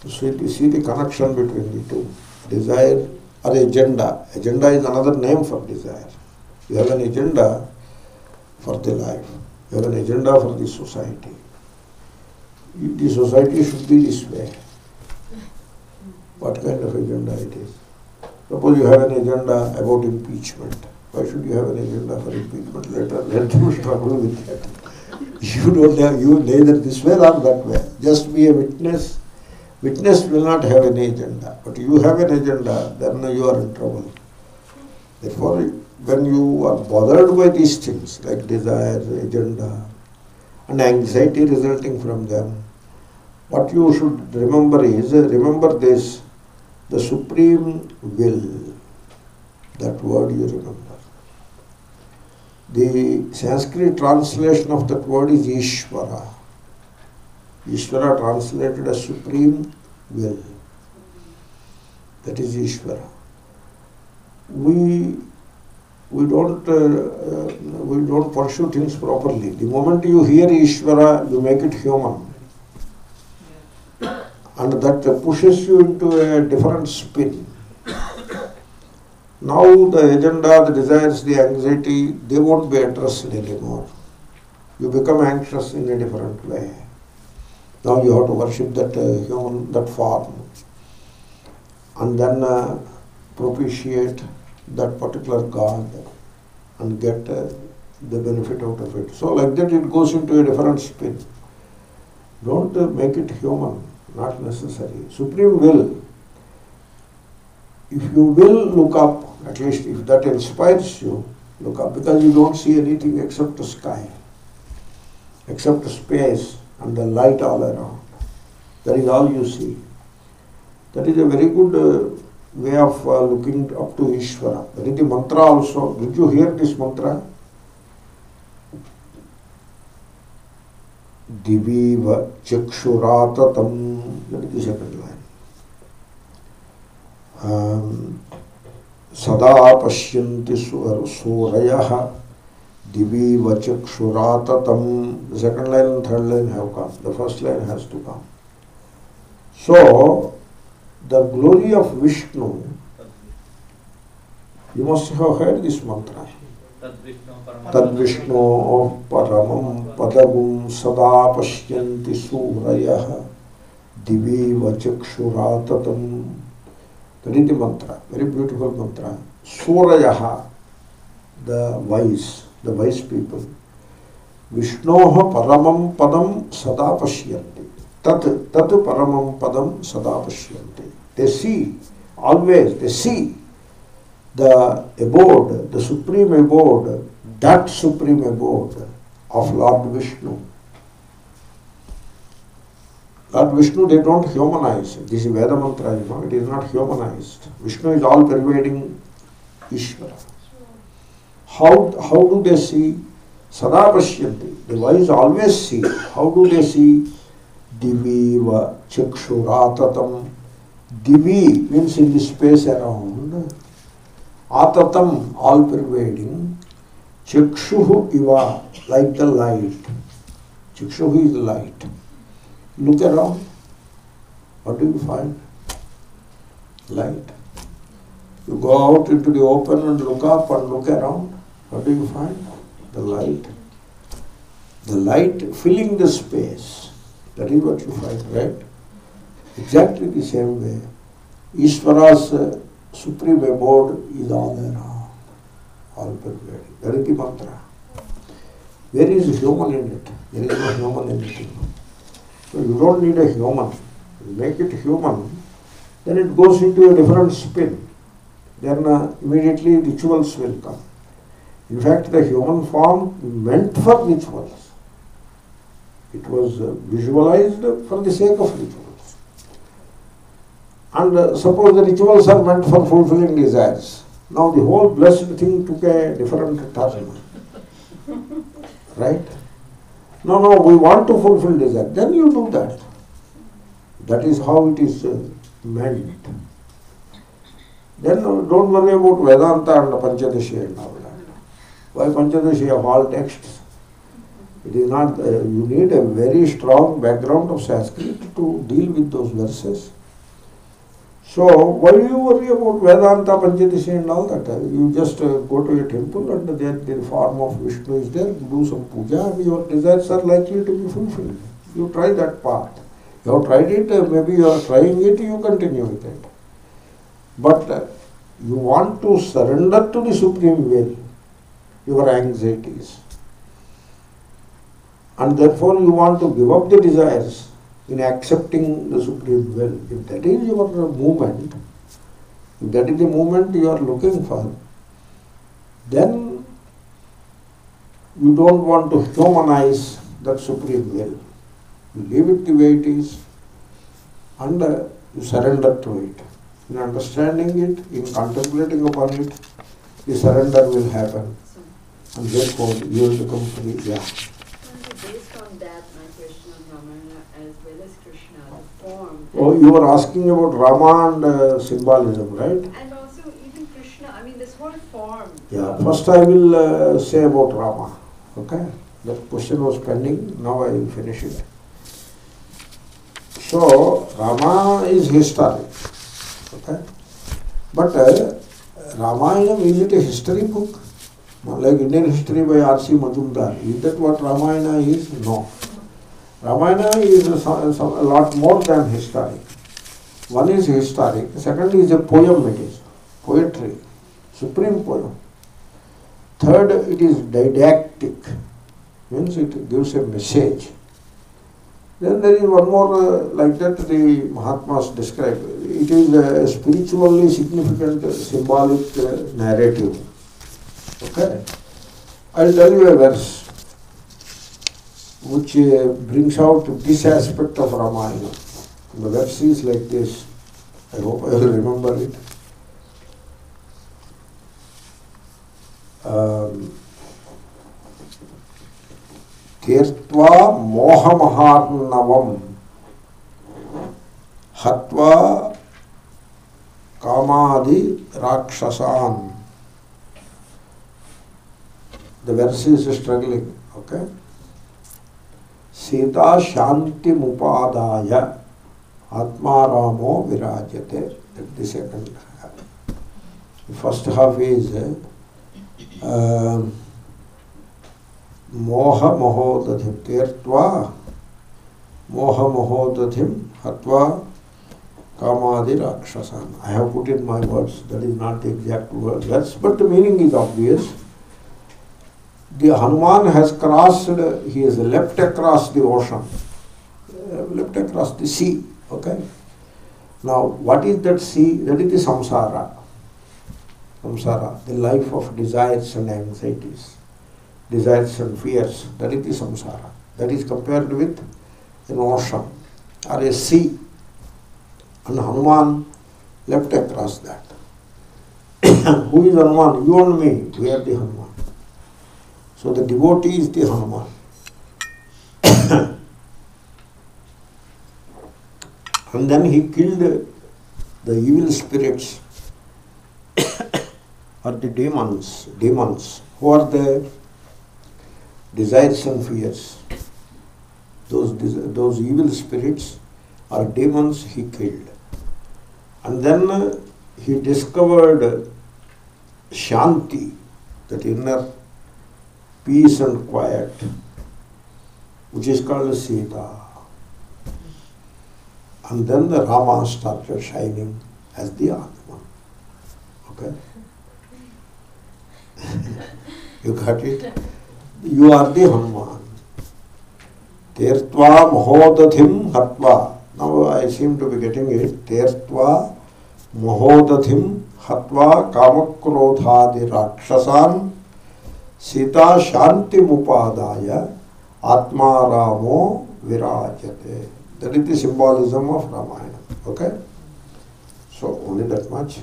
So you see the connection between the two. Desire or agenda. Agenda is another name for desire. You have an agenda for the life. You have an agenda for the society. The society should be this way. What kind of agenda it is? Suppose you have an agenda about impeachment. Why should you have an agenda for impeachment? Let them struggle with that. You don't have, you neither this way nor that way. Just be a witness. Witness will not have any agenda. But you have an agenda, then you are in trouble. Therefore, when you are bothered by these things, like desire, agenda, and anxiety resulting from them, what you should remember is, remember this, the supreme will. That word you remember. The Sanskrit translation of that word is Ishvara. Ishvara translated as supreme will. That is Ishvara. We don't pursue things properly. The moment you hear Ishvara, you make it human. And that pushes you into a different spin. Now the agenda, the desires, the anxiety, they won't be addressed anymore. You become anxious in a different way. Now you have to worship that human, that form, and then propitiate that particular God and get the benefit out of it. So like that it goes into a different spin. Don't make it human, not necessary. Supreme will. If you will look up, at least if that inspires you, look up, because you don't see anything except the sky, except space and the light all around. That is all you see. That is a very good way of looking up to Ishvara. That is the mantra also. Did you hear this mantra? Diviva chakshuratatam. That is the second line. Sada pashyanti surayah diviva chakshuratatam. The second line and third line have come. The first line has to come. So, the glory of Vishnu, you must have heard this mantra. Tad Vishnu paramam padagum sada pashyanti surayah diviva chakshuratatam. That is the mantra, very beautiful mantra. Surayah, the wise people. Vishnoha paramam padam sada pashyanti. Tat paramam padam sada pashyanti. They see, always they see the abode, the supreme abode, that supreme abode of Lord Vishnu. Lord Vishnu, they don't humanize. This is Veda mantra, it is not humanized. Vishnu is all pervading Ishvara. How do they see? Sada pashyanti. The wise always see. How do they see? Diviva chakshuratatam. Divi means in the space around. Atatam, all pervading. Chakshuhu iva, like the light. Chakshuhu is the light. Look around. What do you find? Light. You go out into the open and look up and look around. What do you find? The light. The light filling the space. That is what you find, right? Exactly the same way. Ishvara's supreme abode is all around, all pervading. That is the mantra. Where is human in it? There is no human in it. So you don't need a human. You make it human, then it goes into a different spin. Then immediately rituals will come. In fact, the human form meant for rituals. It was visualized for the sake of rituals. And suppose the rituals are meant for fulfilling desires. Now the whole blessed thing took a different turn. Right? No, we want to fulfill desire. Then you do that. That is how it is meant. Then don't worry about Vedanta and Pancadasi and all that. Why Pancadasi of all texts? It is not, you need a very strong background of Sanskrit to deal with those verses. So why do you worry about Vedanta, Pancadasi and all that? You just go to a temple and there the form of Vishnu is there, do some puja and your desires are likely to be fulfilled. You try that path. You have tried it, maybe you are trying it, you continue with it. But you want to surrender to the supreme will, your anxieties. And therefore you want to give up the desires in accepting the supreme will. If that is your movement, if that is the movement you are looking for, then you don't want to humanize that supreme will. You leave it the way it is and you surrender to it. In understanding it, in contemplating upon it, the surrender will happen. And therefore you will become free. Yeah. Based on that, my question on Ramayana as well as Krishna, the form. Oh, you were asking about Rama and symbolism, right? And also even Krishna, I mean this whole form. Yeah, first I will say about Rama. Okay? That question was pending, now I will finish it. So, Rama is historic. Okay? But Ramayana, is it a history book? Like Indian history by R.C. Majumdar. Is that what Ramayana is? No. Ramayana is a lot more than historic. One is historic, second is a poem it is. Poetry. Supreme poem. Third, it is didactic. Means it gives a message. Then there is one more like that the Mahatmas describe. It is a spiritually significant symbolic narrative. Okay? I will tell you a verse which brings out this aspect of Ramayana. The verse is like this. I hope I will remember it. Tirtva mohamaharnavam hatva kamadi rakshasan. The verse is struggling, okay? Sita shanti mupadaya atma ramo virajate. That's the second half. The first half is moha mahodadhim tirtva moha mahodadhim hatva kamadi rakshasan. I have put in my words, that is not the exact verse, but the meaning is obvious. The Hanuman has crossed, he has leapt across the ocean, leapt across the sea, okay? Now, what is that sea? That is the samsara. Samsara, the life of desires and anxieties, desires and fears, that is the samsara. That is compared with an ocean. or a sea, and Hanuman leapt across that. Who is Hanuman? You and me, we are the Hanuman. So the devotee is the Hanuman. And then he killed the evil spirits or the demons. Who are the desires and fears? Those evil spirits or demons he killed. And then he discovered Shanti, that inner peace and quiet, which is called Sita. And then the Rama started shining as the Atma. Okay? You got it? You are the Hanuman. Tertva mahodadhim hatva. Now I seem to be getting it. Tertva mahodadhim hatva kamakrodhadi rakshasan Sita shanti mupadaya atma ramo virajate. That is the symbolism of Ramayana. Okay? So only that much.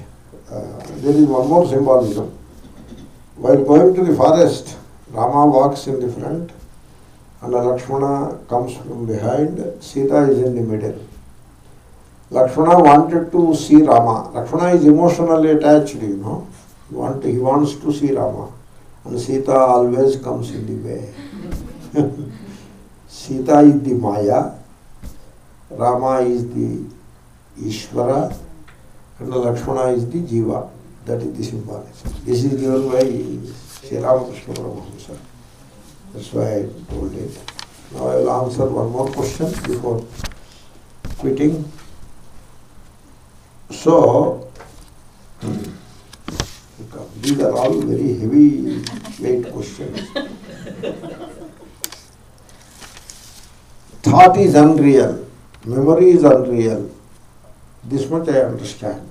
There is one more symbolism. While going to the forest, Rama walks in the front and Lakshmana comes from behind. Sita is in the middle. Lakshmana wanted to see Rama. Lakshmana is emotionally attached, you know. He wants to see Rama. And Sita always comes in the way. Sita is the Maya. Rama is the Ishvara. And Lakshmana is the Jiva. That is the symbolism. This is given by Sri Ramakrishna Paramahamsa. That's why I told it. Now I will answer one more question before quitting. So, these are all very heavy weight questions. Thought is unreal. Memory is unreal. This much I understand.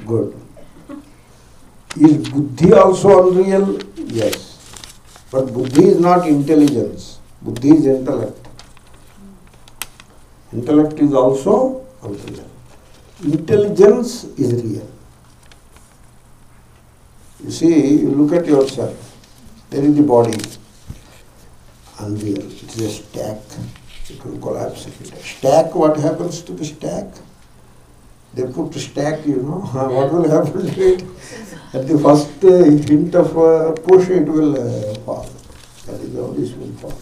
Good. Is buddhi also unreal? Yes. But buddhi is not intelligence. Buddhi is intellect. Intellect is also unreal. Intelligence is real. You see, you look at yourself. There is the body. Unreal. It is a stack. It will collapse. Stack, what happens to the stack? They put stack, you know. What will happen to it? At the first hint of push, it will fall. That is how this will fall.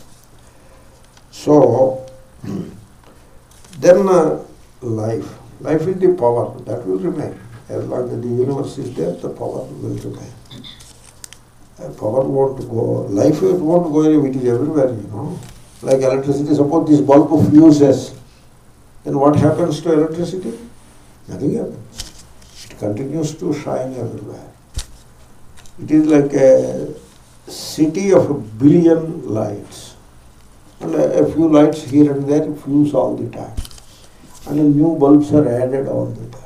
So, then life. Life is the power. That will remain. As long as the universe is there, the power will remain. Power won't go. Life won't go anywhere. It is everywhere, you know. Like electricity, suppose this bulb fuses. Then what happens to electricity? Nothing happens. It continues to shine everywhere. It is like a city of 1 billion lights. And a few lights here and there fuse all the time. And new bulbs are added all the time.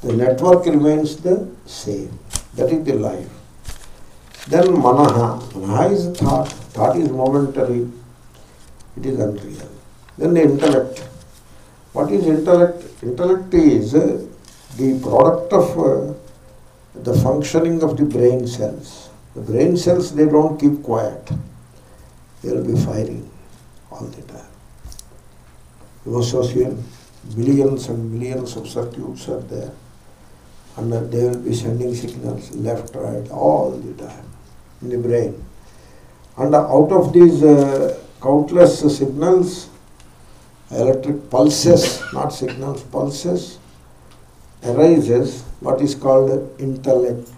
The network remains the same. That is the life. Then manaha. Manaha is thought. Thought is momentary. It is unreal. Then the intellect. What is intellect? Intellect is the product of the functioning of the brain cells. The brain cells, they don't keep quiet. They will be firing all the time. You must associate millions and millions of circuits are there. And they will be sending signals left, right, all the time in the brain. And out of these countless signals, electric pulses, not signals, pulses, arises what is called intellect,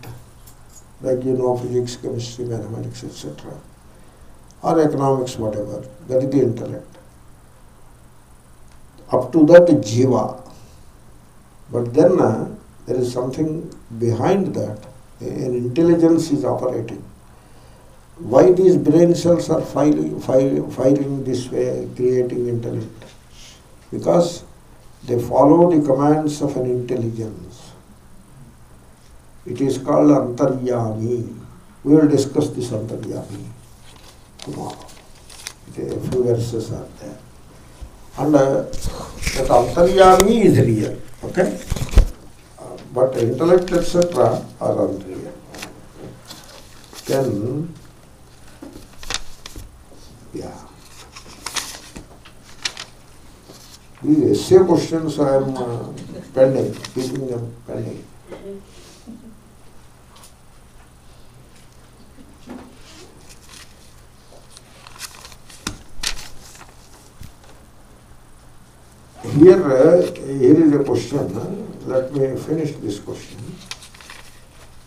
like you know physics, chemistry, mathematics, etc. or economics, whatever. That is the intellect. Up to that jiva. But then there is something behind that. An intelligence is operating. Why these brain cells are firing this way, creating intellect? Because they follow the commands of an intelligence. It is called antaryami. We will discuss this antaryami tomorrow. A few verses are there. And that antaryami is real. Okay? But intellect, etc. are unreal. Then, yeah. These essay questions I am pending, keeping them pending. Here is a question. Let me finish this question.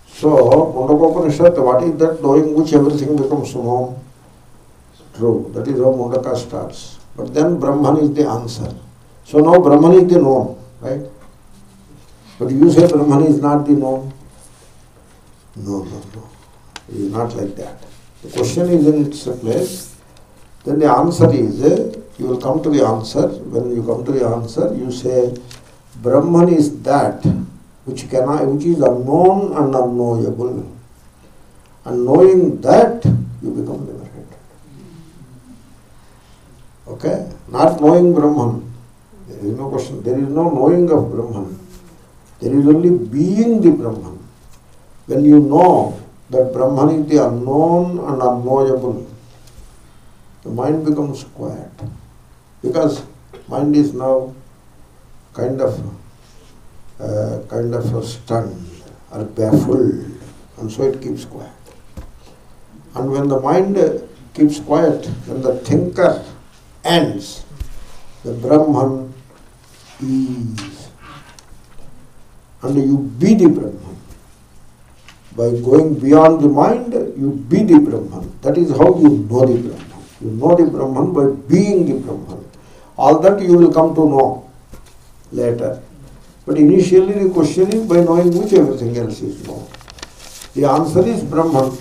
So, Mundaka-upanishad, what is that knowing which everything becomes known? True. That is how Mundaka starts. But then Brahman is the answer. So now Brahman is the known, right? But you say Brahman is not the known. No. It is not like that. The question is in its place. Then the answer is, you will come to the answer. When you come to the answer, you say, Brahman is that which is unknown and unknowable. And knowing that, you become liberated. Okay? Not knowing Brahman. There is no question. There is no knowing of Brahman. There is only being the Brahman. When you know that Brahman is the unknown and unknowable, the mind becomes quiet. Because mind is now kind of stunned or baffled, and so it keeps quiet. And when the mind keeps quiet, when the thinker ends, the Brahman is. And you be the Brahman. By going beyond the mind, you be the Brahman. That is how you know the Brahman. You know the Brahman by being the Brahman. All that you will come to know later. But initially the question is by knowing which everything else is known. The answer is Brahman.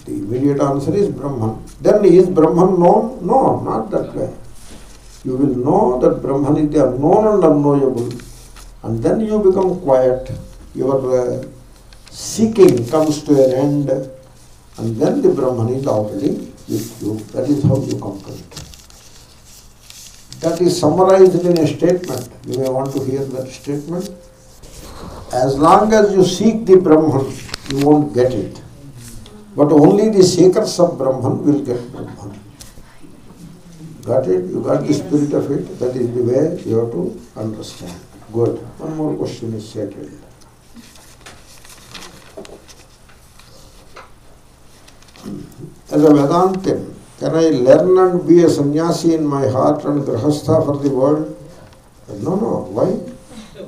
The immediate answer is Brahman. Then is Brahman known? No, not that way. You will know that Brahman is the unknown and unknowable, and then you become quiet. Your seeking comes to an end, and then the Brahman is already with you. That is how you come to it. That is summarized in a statement. You may want to hear that statement. As long as you seek the Brahman, you won't get it. But only the seekers of Brahman will get Brahman. Got it? You got the spirit of it. That is the way you have to understand. Good. One more question is settled. As a Vedantin, can I learn and be a sannyasi in my heart and grahastha for the world? No. Why?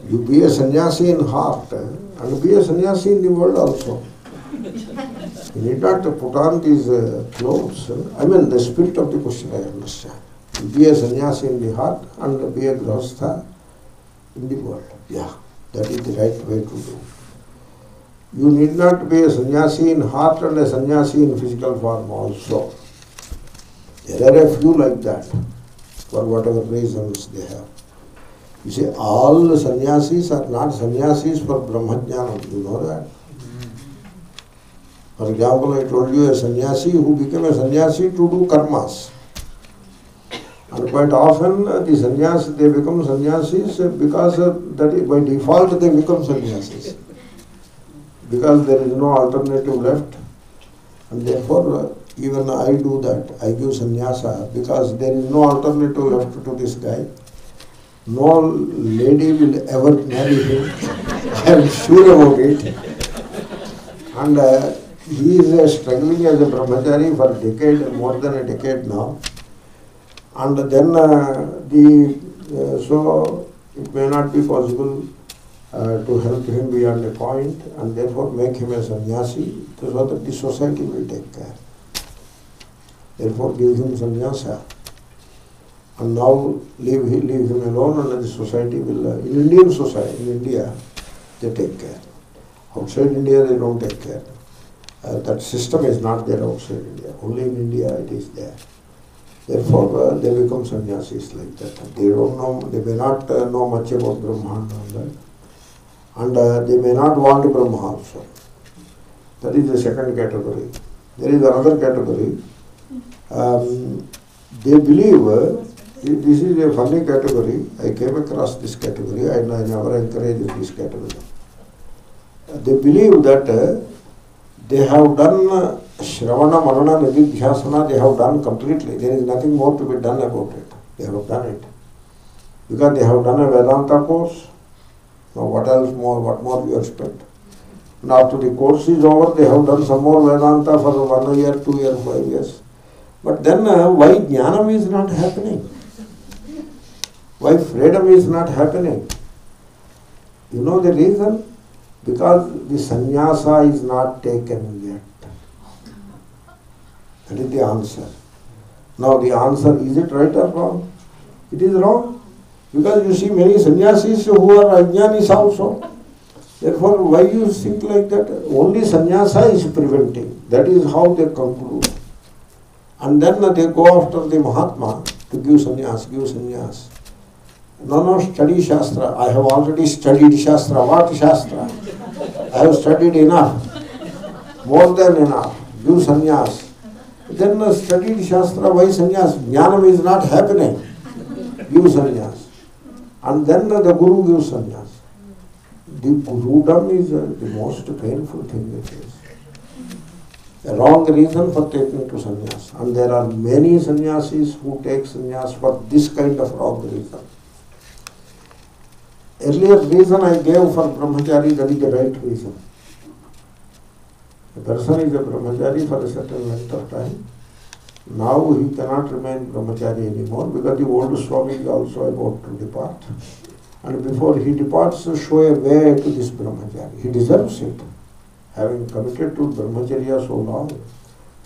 You be a sannyasi in heart and be a sannyasi in the world also. You need not put on these clothes. I mean, the spirit of the question I understand. You be a sannyasi in the heart and be a grahastha in the world. Yeah, that is the right way to do. You need not be a sannyasi in heart and a sannyasi in physical form also. There are a few like that, for whatever reasons they have. You see, all the sannyasis are not sannyasis for Brahmajnana. You know that? For example, I told you a sannyasi who became a sannyasi to do karmas. And quite often the sannyasis, they become sannyasis because that by default they become sannyasis. Because there is no alternative left. And therefore, even I do that. I give sannyasa because there is no alternative left to this guy. No lady will ever marry him. I am sure about it. And he is struggling as a brahmachari for a decade, more than a decade now. And then so it may not be possible to help him beyond a point, and therefore make him a sannyasi so that the society will take care. Therefore give him sannyasa. And now leave him alone, and the society will, in Indian society, in India, they take care. Outside India they don't take care. That system is not there outside India. Only in India it is there. Therefore they become sannyasis like that. They don't know, they may not know much about Brahman and that. And they may not want Brahma also. That is the second category. There is another category. They believe This is a funny category. I came across this category and I never encourage this category. They believe that they have done Shravana, Manana, Nididhyasana, they have done completely. There is nothing more to be done about it. They have done it. Because they have done a Vedanta course. Now what else more, what more you expect? And after the course is over, they have done some more Vedanta for 1 year, 2 years, 5 years. But then why Jnanam is not happening? Why freedom is not happening? You know the reason? Because the sannyasa is not taken yet. That is the answer. Now the answer, is it right or wrong? It is wrong. Because you see many sannyasis who are ajnanis also. Therefore, why you think like that? Only sannyasa is preventing. That is how they conclude. And then they go after the Mahatma to give sannyas, give sannyas. No, study Shastra. I have already studied Shastra. What Shastra? I have studied enough. More than enough. Give sannyas. Then studied Shastra, why sannyas? Jnanam is not happening. Give sannyas. And then the Guru gives sannyas. The Gurudom is the most painful thing it is. A wrong reason for taking to sannyas. And there are many sannyasis who take sannyas for this kind of wrong reason. Earlier reason I gave for brahmachari, that is the right reason. A person is a brahmachari for a certain length of time. Now he cannot remain brahmachari anymore because the old Swami is also about to depart. And before he departs, show a way to this brahmachari. He deserves it. Having committed to brahmacharya so long,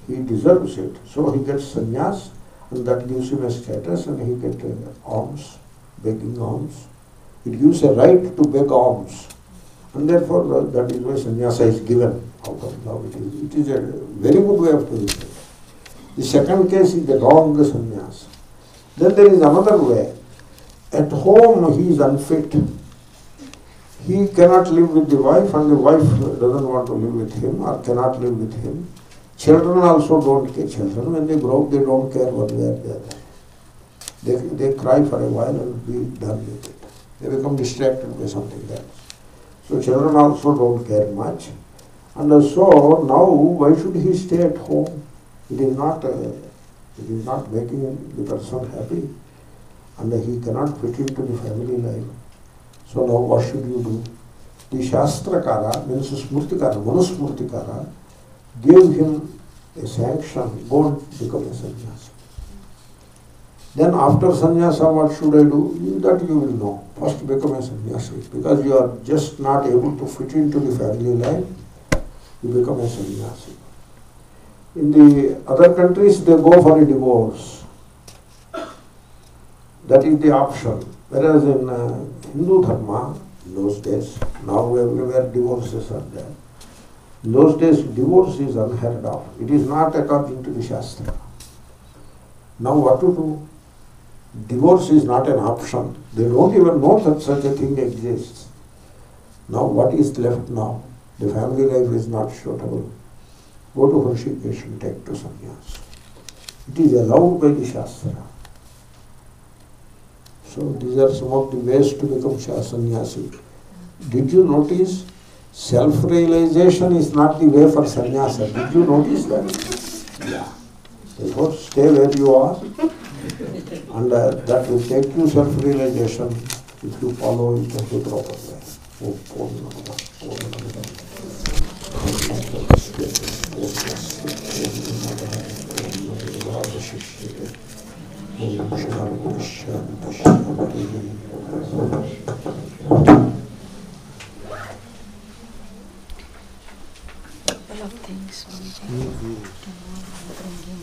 he deserves it. So he gets sannyas, and that gives him a status, and he gets alms, begging alms. It gives a right to beg alms. And therefore that is why sannyasa is given out of love. It is a very good way of doing it. The second case is the wrong sannyas. Then there is another way. At home he is unfit. He cannot live with the wife and the wife doesn't want to live with him or cannot live with him. Children also don't care. Children, when they grow up, they don't care one way or the other. They cry for a while and be done with it. They become distracted by something else. So children also don't care much. And so now why should he stay at home? It is not making the person happy. And he cannot fit into the family life. So now what should you do? The Shastrakara, means Smurtikara, Manusmurtikara, gave him a sanction, go and become a sannyasa. Then after sannyasa, what should I do? That you will know. First become a sannyasi. Because you are just not able to fit into the family life, you become a sannyasi. In the other countries, they go for a divorce. That is the option. Whereas in Hindu Dharma, in those days, now everywhere divorces are there. In those days, divorce is unheard of. It is not according to the Shastra. Now what to do? Divorce is not an option. They don't even know that such a thing exists. Now what is left now? The family life is not suitable. Go to Hrishikesh and take to sannyas. It is allowed by the Shastra. So these are some of the ways to become sannyasi. Did you notice? Self-realization is not the way for sannyasa. Did you notice that? Yeah. Therefore, stay where you are, and that will take you self-realization if you follow it the proper way. Couple of things, Swamiji.